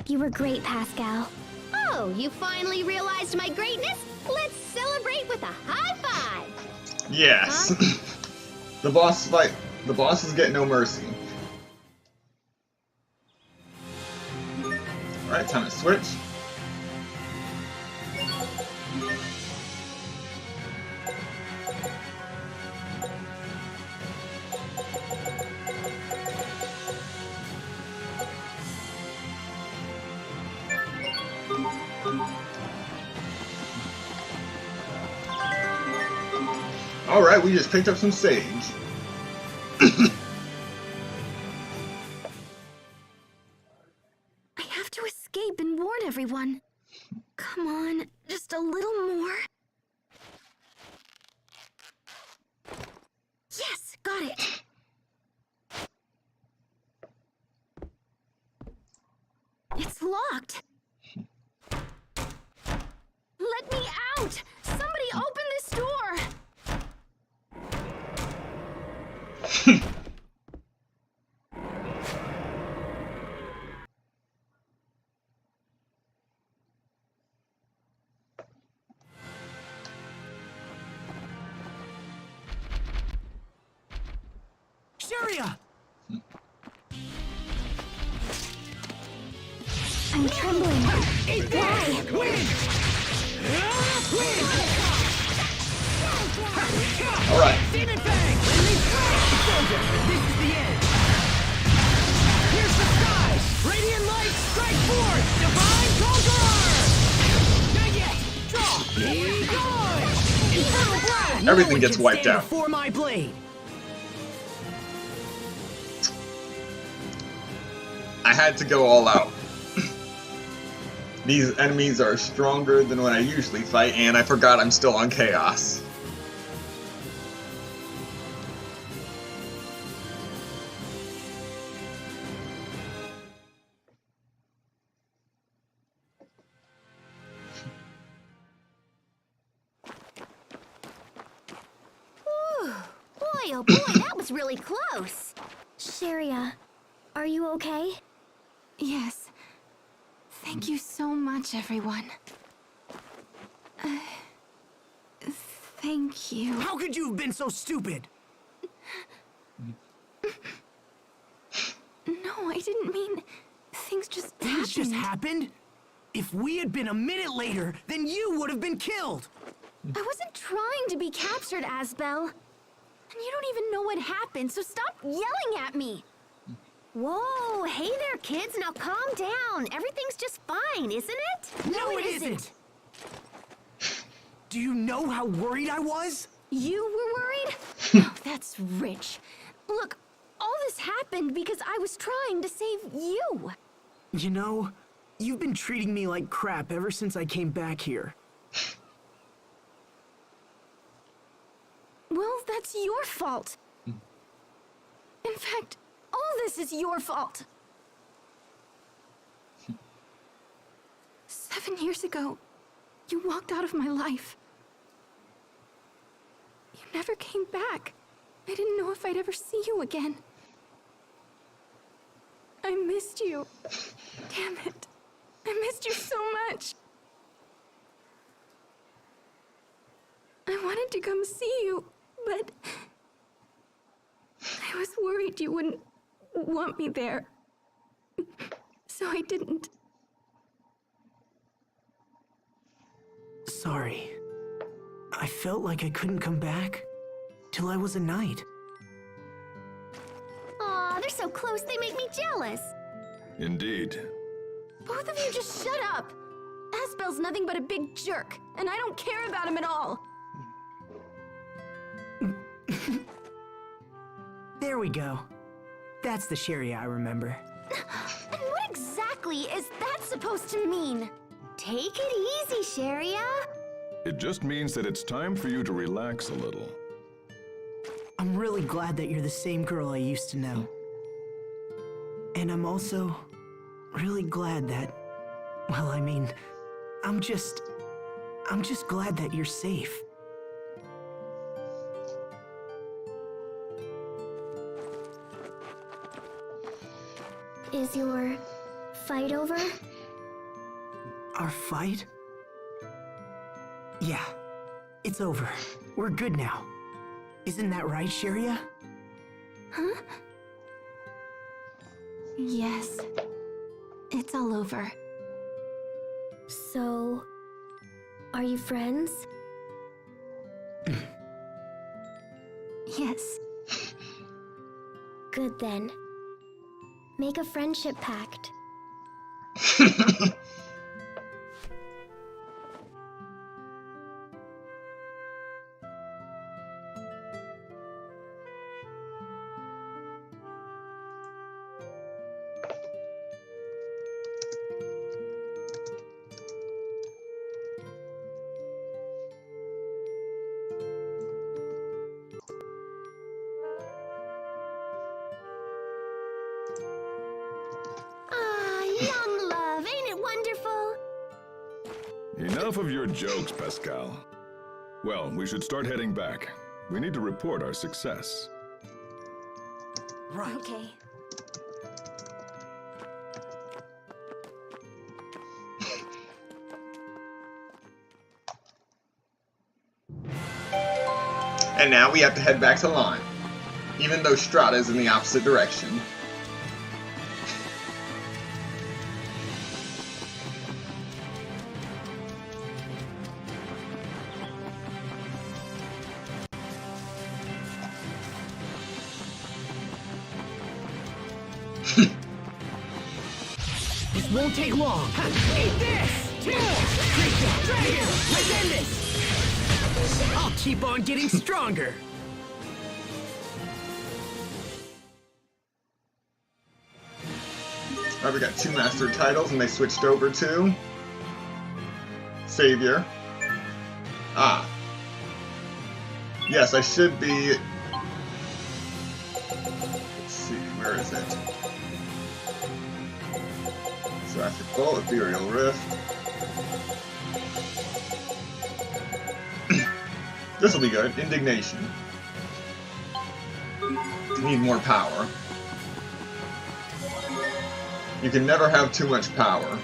You were great, Pascal. Oh, you finally realized my greatness? Let's celebrate with a high five! Yes. Huh? The bosses get no mercy. Alright, time to switch. Alright, we just picked up some sage. I have to escape and warn everyone. Come on, just a little more. Yes, got it. It's locked. Let me out! Somebody open this door! Sharia! I'm trembling. Why? Alright. Demon Fang! Soldier, this is the end! Here's the skies! Radiant light, strike forth! Divine Conqueror! Not yet! Draw! Be gone! Infernal blast! Everything gets wiped out. Before my blade. I had to go all out. These enemies are stronger than when I usually fight, and I forgot I'm still on Chaos. Whew. Boy, oh boy, that was really close. Sharia, are you okay? Yes. Thank you so much, everyone. Thank you. How could you have been so stupid? No, I didn't mean... Things just happened. Things just happened? If we had been a minute later, then you would have been killed. I wasn't trying to be captured, Asbel. And you don't even know what happened, so stop yelling at me. Whoa, hey there, kids. Now calm down. Everything's just fine, isn't it? No, it isn't. Do you know how worried I was? You were worried? Oh, that's rich. Look, all this happened because I was trying to save you. You know, you've been treating me like crap ever since I came back here. Well, that's your fault. In fact, all this is your fault. 7 years ago, you walked out of my life. You never came back. I didn't know if I'd ever see you again. I missed you. Damn it. I missed you so much. I wanted to come see you, but I was worried you wouldn't want me there. So I didn't. Sorry. I felt like I couldn't come back till I was a knight. Aw, they're so close they make me jealous. Indeed. Both of you just shut up. Asbel's nothing but a big jerk, and I don't care about him at all. There we go. That's the Sherry I remember. And what exactly is that supposed to mean? Take it easy, Sharia. It just means that it's time for you to relax a little. I'm really glad that you're the same girl I used to know. And I'm also really glad that, well, I mean, I'm just glad that you're safe. Is your fight over? Our fight? Yeah, it's over. We're good now. Isn't that right, Sharia? Huh? Yes. It's all over. So, are you friends? Yes. Good then. Make a friendship pact. Young love, ain't it wonderful? Enough of your jokes, Pascal. Well, we should start heading back. We need to report our success. Right. Okay. And now we have to head back to Lon, even though Strata's in the opposite direction. This won't take long. Eat this! Dragon! Let's end this! I'll keep on getting stronger. Alright, we got 2 master titles, and they switched over to Savior. Ah. Yes, I should be. Let's see, where is it? Seraphic Bolt, Ethereal Rift. This will be good. Indignation. Need more power. You can never have too much power.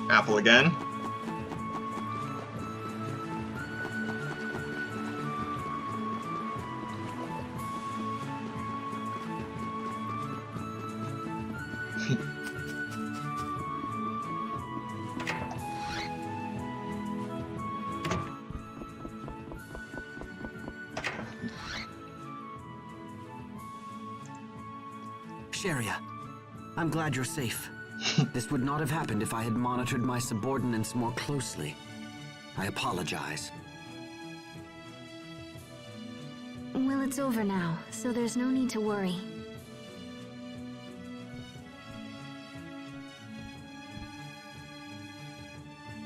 Apple again. Sharia, I'm glad you're safe. This would not have happened if I had monitored my subordinates more closely. I apologize. Well, it's over now, so there's no need to worry.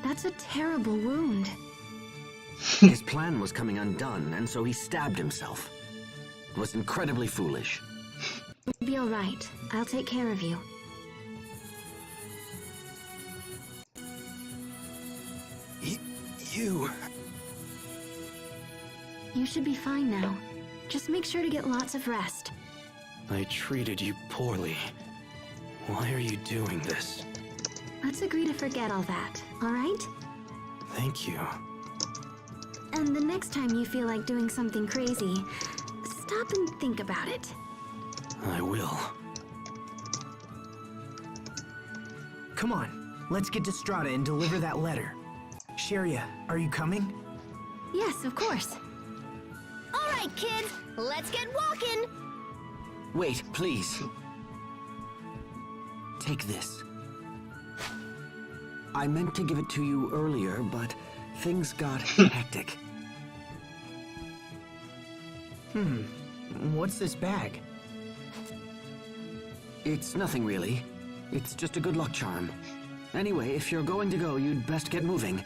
That's a terrible wound. His plan was coming undone, and so he stabbed himself. It was incredibly foolish. Be all right. I'll take care of you. You... You should be fine now. Just make sure to get lots of rest. I treated you poorly. Why are you doing this? Let's agree to forget all that, alright? Thank you. And the next time you feel like doing something crazy, stop and think about it. I will. Come on, let's get to Strata and deliver that letter. Sheria, are you coming? Yes, of course. Alright, kids, let's get walking! Wait, please. Take this. I meant to give it to you earlier, but things got hectic. What's this bag? It's nothing really. It's just a good luck charm. Anyway, if you're going to go, you'd best get moving.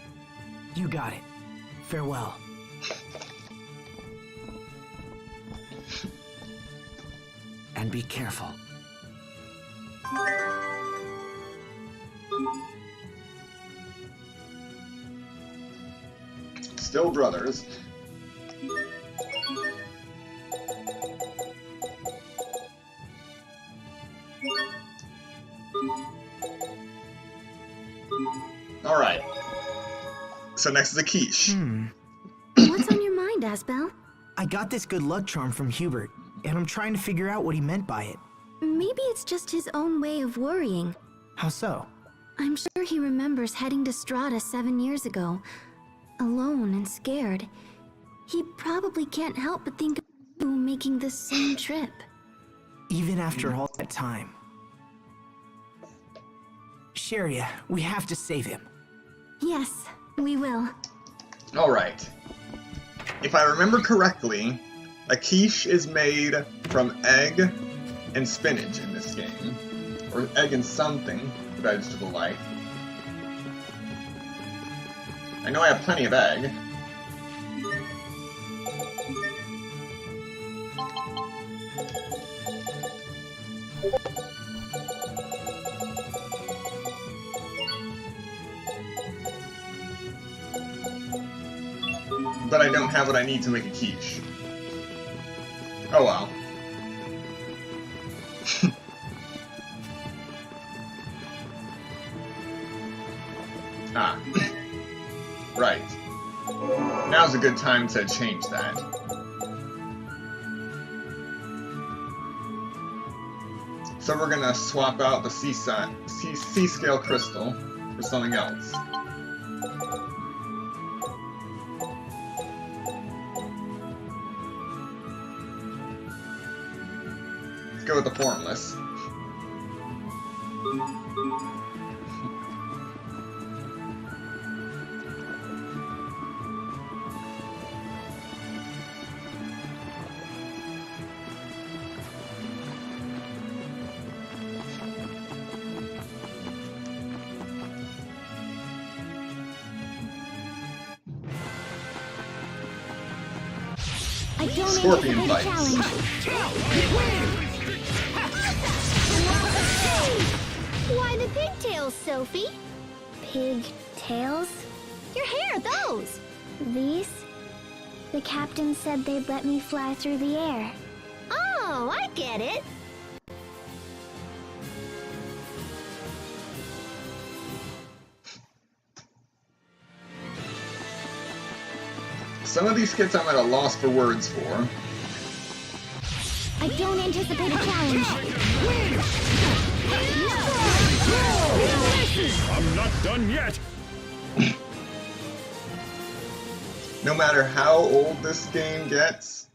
You got it. Farewell. And be careful. Still brothers. All right. So next is a quiche. What's on your mind, Asbel? I got this good luck charm from Hubert, and I'm trying to figure out what he meant by it. Maybe it's just his own way of worrying. How so? I'm sure he remembers heading to Strata 7 years ago, alone and scared. He probably can't help but think of you making the same trip. Even after all that time. Sheria, we have to save him. Yes, we will. All right. If I remember correctly, a quiche is made from egg and spinach in this game. Or egg and something vegetable-like. I know I have plenty of egg. But I don't have what I need to make a quiche. Oh well. Ah. Right. Now's a good time to change that. So we're gonna swap out the C-scale crystal for something else. Let's go with the formless. I don't Scorpion anticipate a bites. Why the pigtails, Sophie? Pigtails? Your hair, those! These? The captain said they'd let me fly through the air. Oh, I get it. Some of these skits I'm at a loss for words for. I don't anticipate a challenge. I'm not done yet! No matter how old this game gets,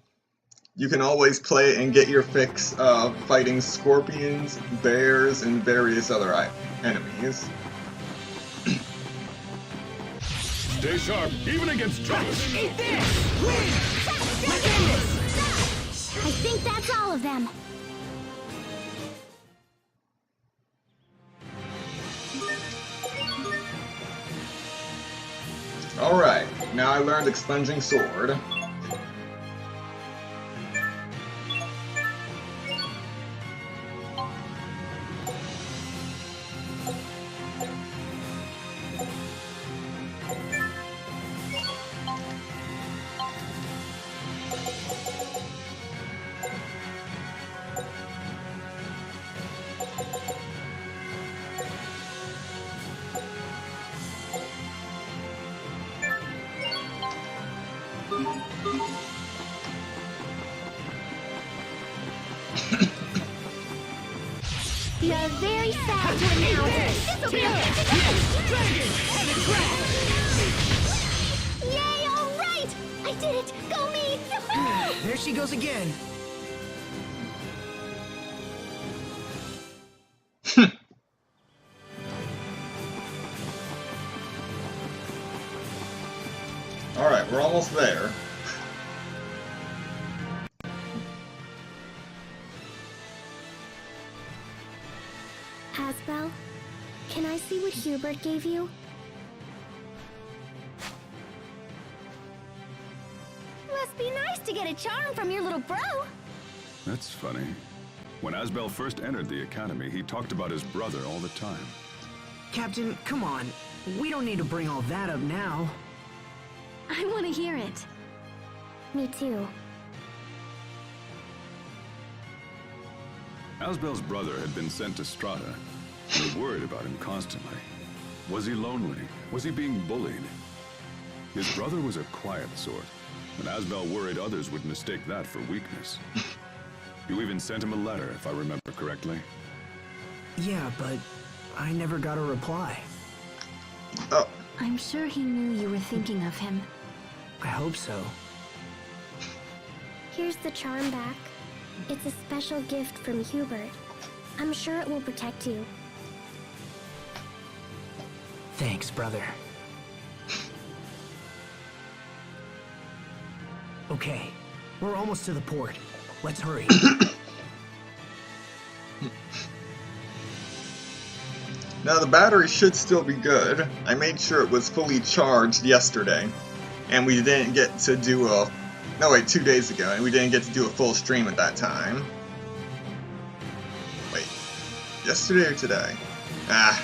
you can always play and get your fix of fighting scorpions, bears, and various other enemies. Stay sharp, even against giants! Eat this! I think that's all of them. Alright, now I learned Expunging Sword. You're very sad to announce. This'll be Yay, all right! I did it! Go me! Yoo-hoo! There she goes again. Alright, we're almost there. Asbel, can I see what Hubert gave you? Must be nice to get a charm from your little bro. That's funny. When Asbel first entered the academy, he talked about his brother all the time. Captain, come on. We don't need to bring all that up now. I want to hear it. Me too. Asbel's brother had been sent to Strata. They worried about him constantly. Was he lonely? Was he being bullied? His brother was a quiet sort, and Asbel worried others would mistake that for weakness. You even sent him a letter, if I remember correctly. Yeah, but I never got a reply. Oh. I'm sure he knew you were thinking of him. I hope so. Here's the charm back. It's a special gift from Hubert. I'm sure it will protect you. Thanks, brother. Okay, we're almost to the port. Let's hurry. Now the battery should still be good. I made sure it was fully charged yesterday. And we didn't get to do a... No, wait, 2 days ago, and we didn't get to do a full stream at that time. Wait, yesterday or today? I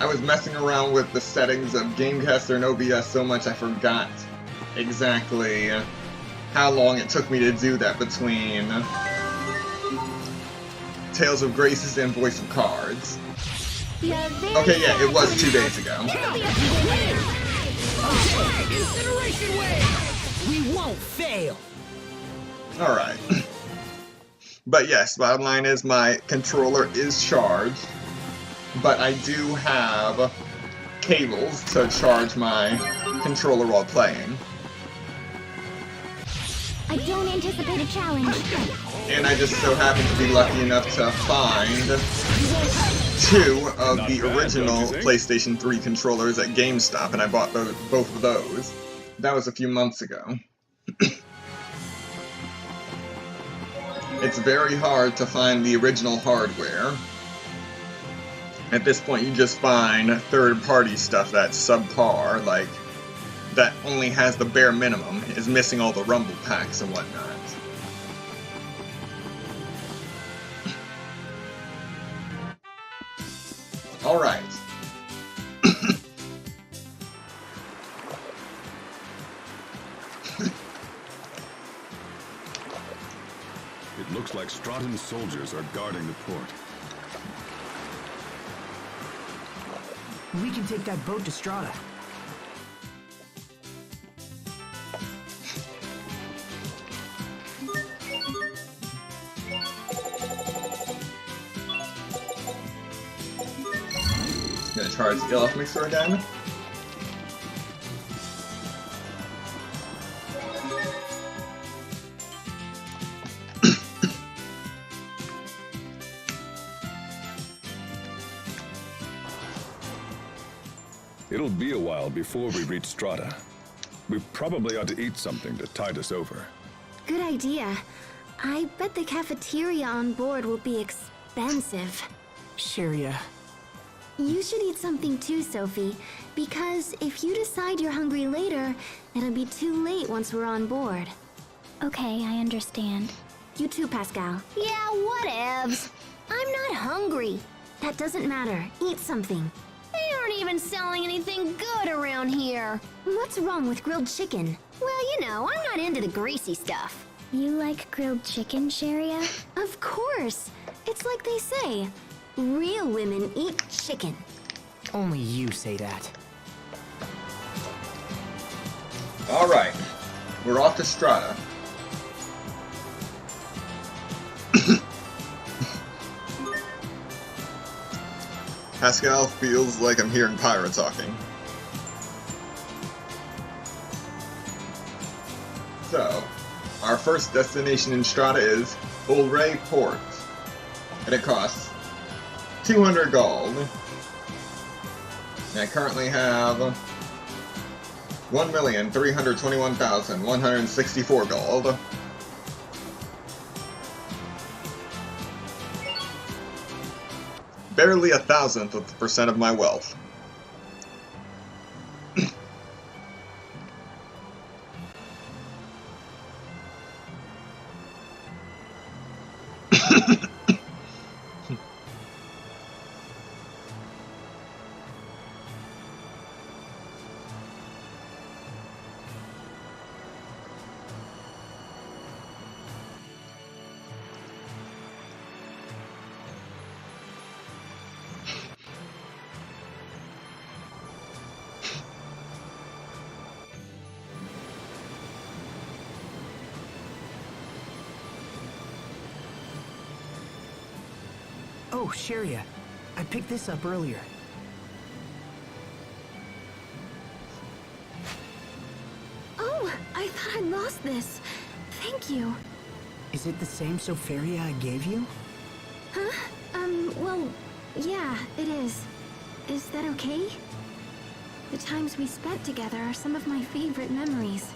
was messing around with the settings of Gamecaster and OBS so much I forgot exactly how long it took me to do that between Tales of Graces and Voice of Cards. Okay, yeah, it was 2 days ago. Incineration wave! We won't fail! Alright. But yes, bottom line is my controller is charged, but I do have cables to charge my controller while playing. I don't anticipate a challenge. And I just so happen to be lucky enough to find 2 of the original PlayStation 3 controllers at GameStop, and I bought both of those. That was a few months ago. It's very hard to find the original hardware. At this point, you just find third-party stuff that's subpar, like that only has the bare minimum, is missing all the rumble packs and whatnot. Alright. It looks like Straten's soldiers are guarding the port. We can take that boat to Strata. Gonna charge the Elf Mixer again. It'll be a while before we reach Strata. We probably ought to eat something to tide us over. Good idea. I bet the cafeteria on board will be expensive. Sharia. You should eat something too, Sophie, because if you decide you're hungry later, it'll be too late once we're on board. Okay, I understand. You too, Pascal. Yeah, whatevs. I'm not hungry. That doesn't matter. Eat something. They aren't even selling anything good around here. What's wrong with grilled chicken? Well, you know, I'm not into the greasy stuff. You like grilled chicken, Sharia? Of course. It's like they say. Real women eat chicken. Only you say that. Alright, we're off to Strata. Pascal feels like I'm hearing Pyra talking. So, our first destination in Strata is Ulray Port, and it costs 200 gold. And I currently have 1,321,164 gold. Barely 1,000th of the percent of my wealth. Oh, Sheria, I picked this up earlier. Oh, I thought I'd lost this. Thank you. Is it the same Soferia I gave you? Huh? Well, yeah, it is. Is that okay? The times we spent together are some of my favorite memories.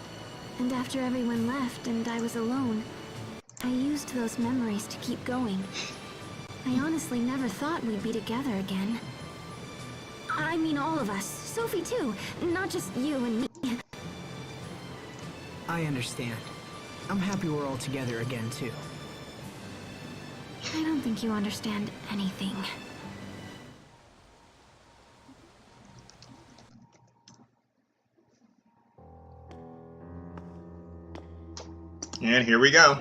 And after everyone left and I was alone, I used those memories to keep going. I honestly never thought we'd be together again. I mean all of us. Sophie too, not just you and me. I understand. I'm happy we're all together again too. I don't think you understand anything. And here we go.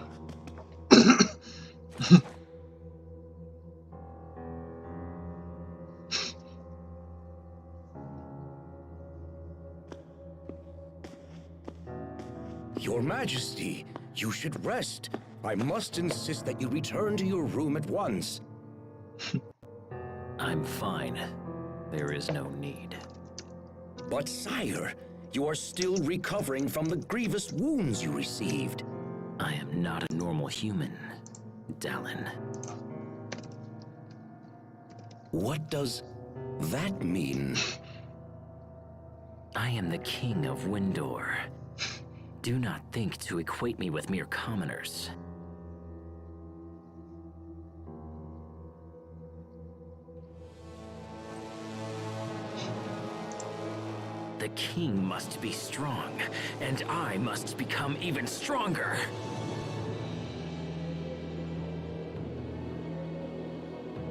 Your Majesty, you should rest. I must insist that you return to your room at once. I'm fine. There is no need. But sire, you are still recovering from the grievous wounds you received. I am not a normal human, Dallin. What does that mean? I am the king of Windor. Do not think to equate me with mere commoners. The king must be strong, and I must become even stronger.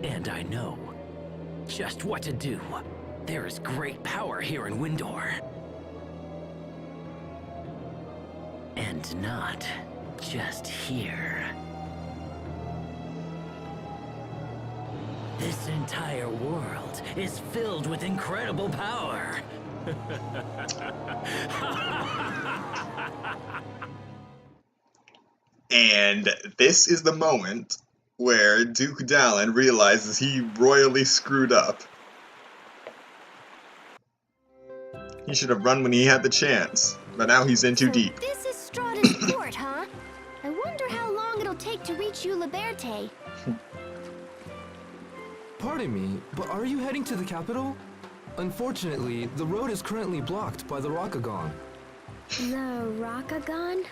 And I know just what to do. There is great power here in Windor. And not just here. This entire world is filled with incredible power. And this is the moment where Duke Dallin realizes he royally screwed up. He should have run when he had the chance, but now he's in too deep. This is Strata's port, huh? I wonder how long it'll take to reach Euliberte. Pardon me, but are you heading to the capital? Unfortunately, the road is currently blocked by the Rakagon. The Rakagon?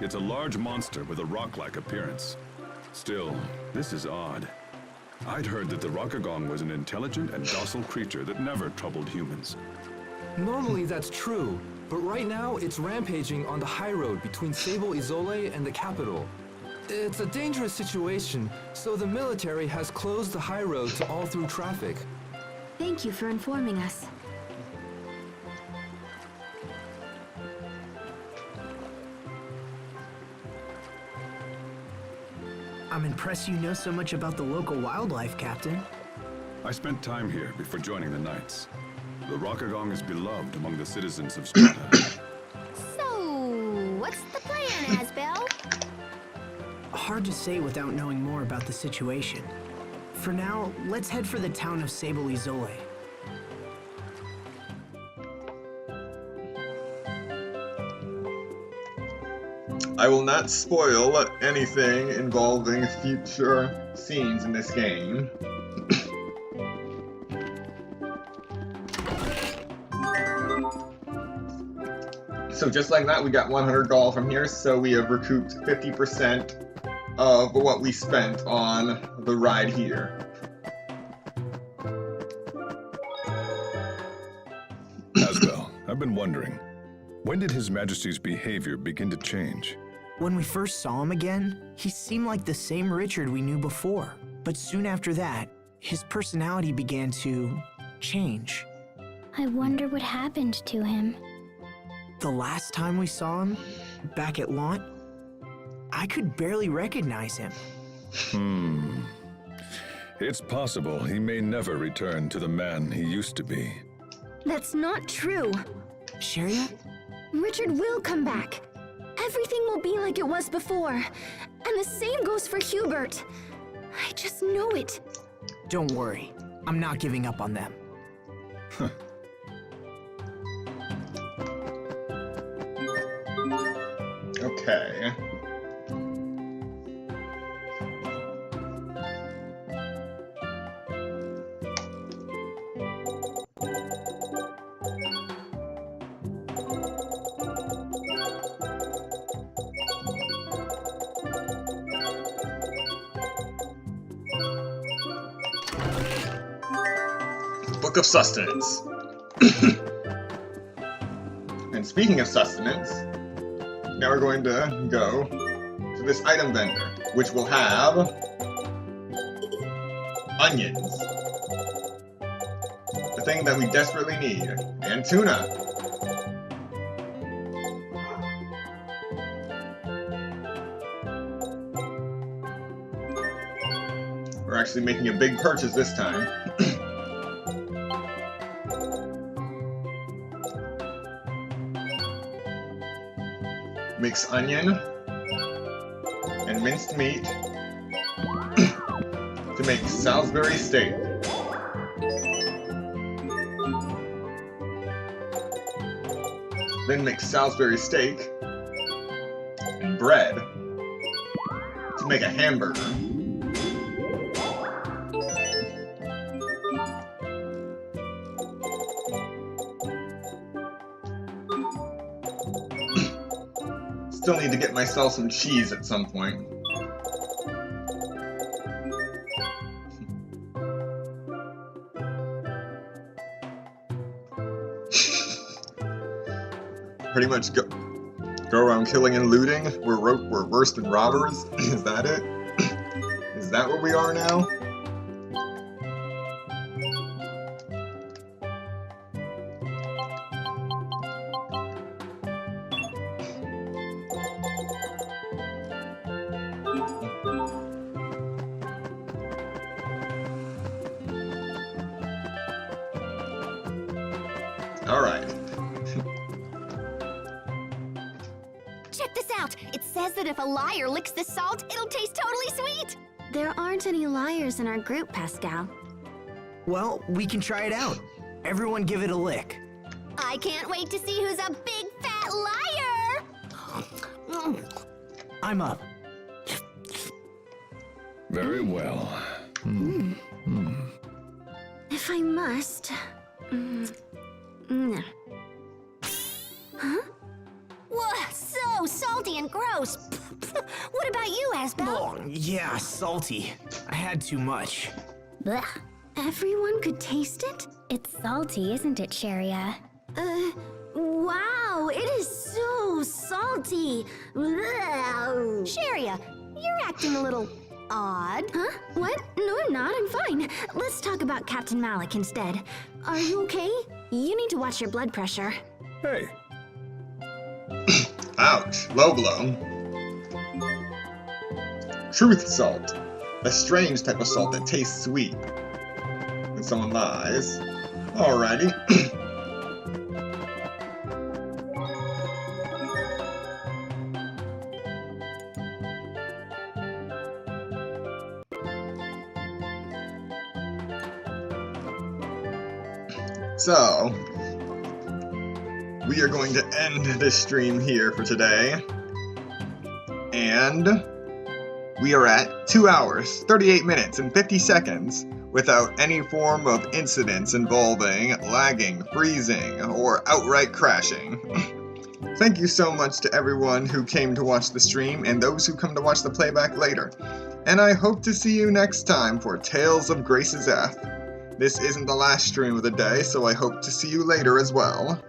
It's a large monster with a rock-like appearance. Still, this is odd. I'd heard that the Rakagon was an intelligent and docile creature that never troubled humans. Normally that's true, but right now it's rampaging on the high road between Sable Izole and the capital. It's a dangerous situation, so the military has closed the high road to all through traffic. Thank you for informing us. I'm impressed you know so much about the local wildlife, Captain. I spent time here before joining the Knights. The Rakagon is beloved among the citizens of Strata. to say without knowing more about the situation. For now, let's head for the town of Sable Izole. I will not spoil anything involving future scenes in this game. So just like that, we got 100 gold from here, so we have recouped 50% of what we spent on the ride here. Asbel, I've been wondering, when did His Majesty's behavior begin to change? When we first saw him again, he seemed like the same Richard we knew before. But soon after that, his personality began to change. I wonder what happened to him. The last time we saw him, back at Launt, I could barely recognize him. It's possible he may never return to the man he used to be. That's not true. Cheria? Richard will come back. Everything will be like it was before. And the same goes for Hubert. I just know it. Don't worry. I'm not giving up on them. Okay. Book of Sustenance. And speaking of sustenance, now we're going to go to this item vendor, which will have onions, the thing that we desperately need, and tuna. We're actually making a big purchase this time. Mix onion and minced meat to make Salisbury steak. Then mix Salisbury steak and bread to make a hamburger. Still need to get myself some cheese at some point. Pretty much go around killing and looting. We're worse than robbers. Is that it? Is that what we are now? All right. Check this out. It says that if a liar licks the salt, it'll taste totally sweet. There aren't any liars in our group, Pascal. Well, we can try it out. Everyone give it a lick. I can't wait to see who's a big fat liar. I'm up. Very well. If I must... Huh? Whoa, so salty and gross. What about you, Asbel? Oh, yeah, salty. I had too much. Blech. Everyone could taste it? It's salty, isn't it, Cheria? Wow, it is so salty. Cheria, you're acting a little odd. Huh? What? No, I'm not. I'm fine. Let's talk about Captain Malik instead. Are you okay? You need to watch your blood pressure. Hey. Ouch. Low blow. Truth salt. A strange type of salt that tastes sweet. When someone lies. Alrighty. So, we are going to end this stream here for today. And we are at 2 hours, 38 minutes, and 50 seconds without any form of incidents involving lagging, freezing, or outright crashing. Thank you so much to everyone who came to watch the stream and those who come to watch the playback later. And I hope to see you next time for Tales of Graces F. This isn't the last stream of the day, so I hope to see you later as well.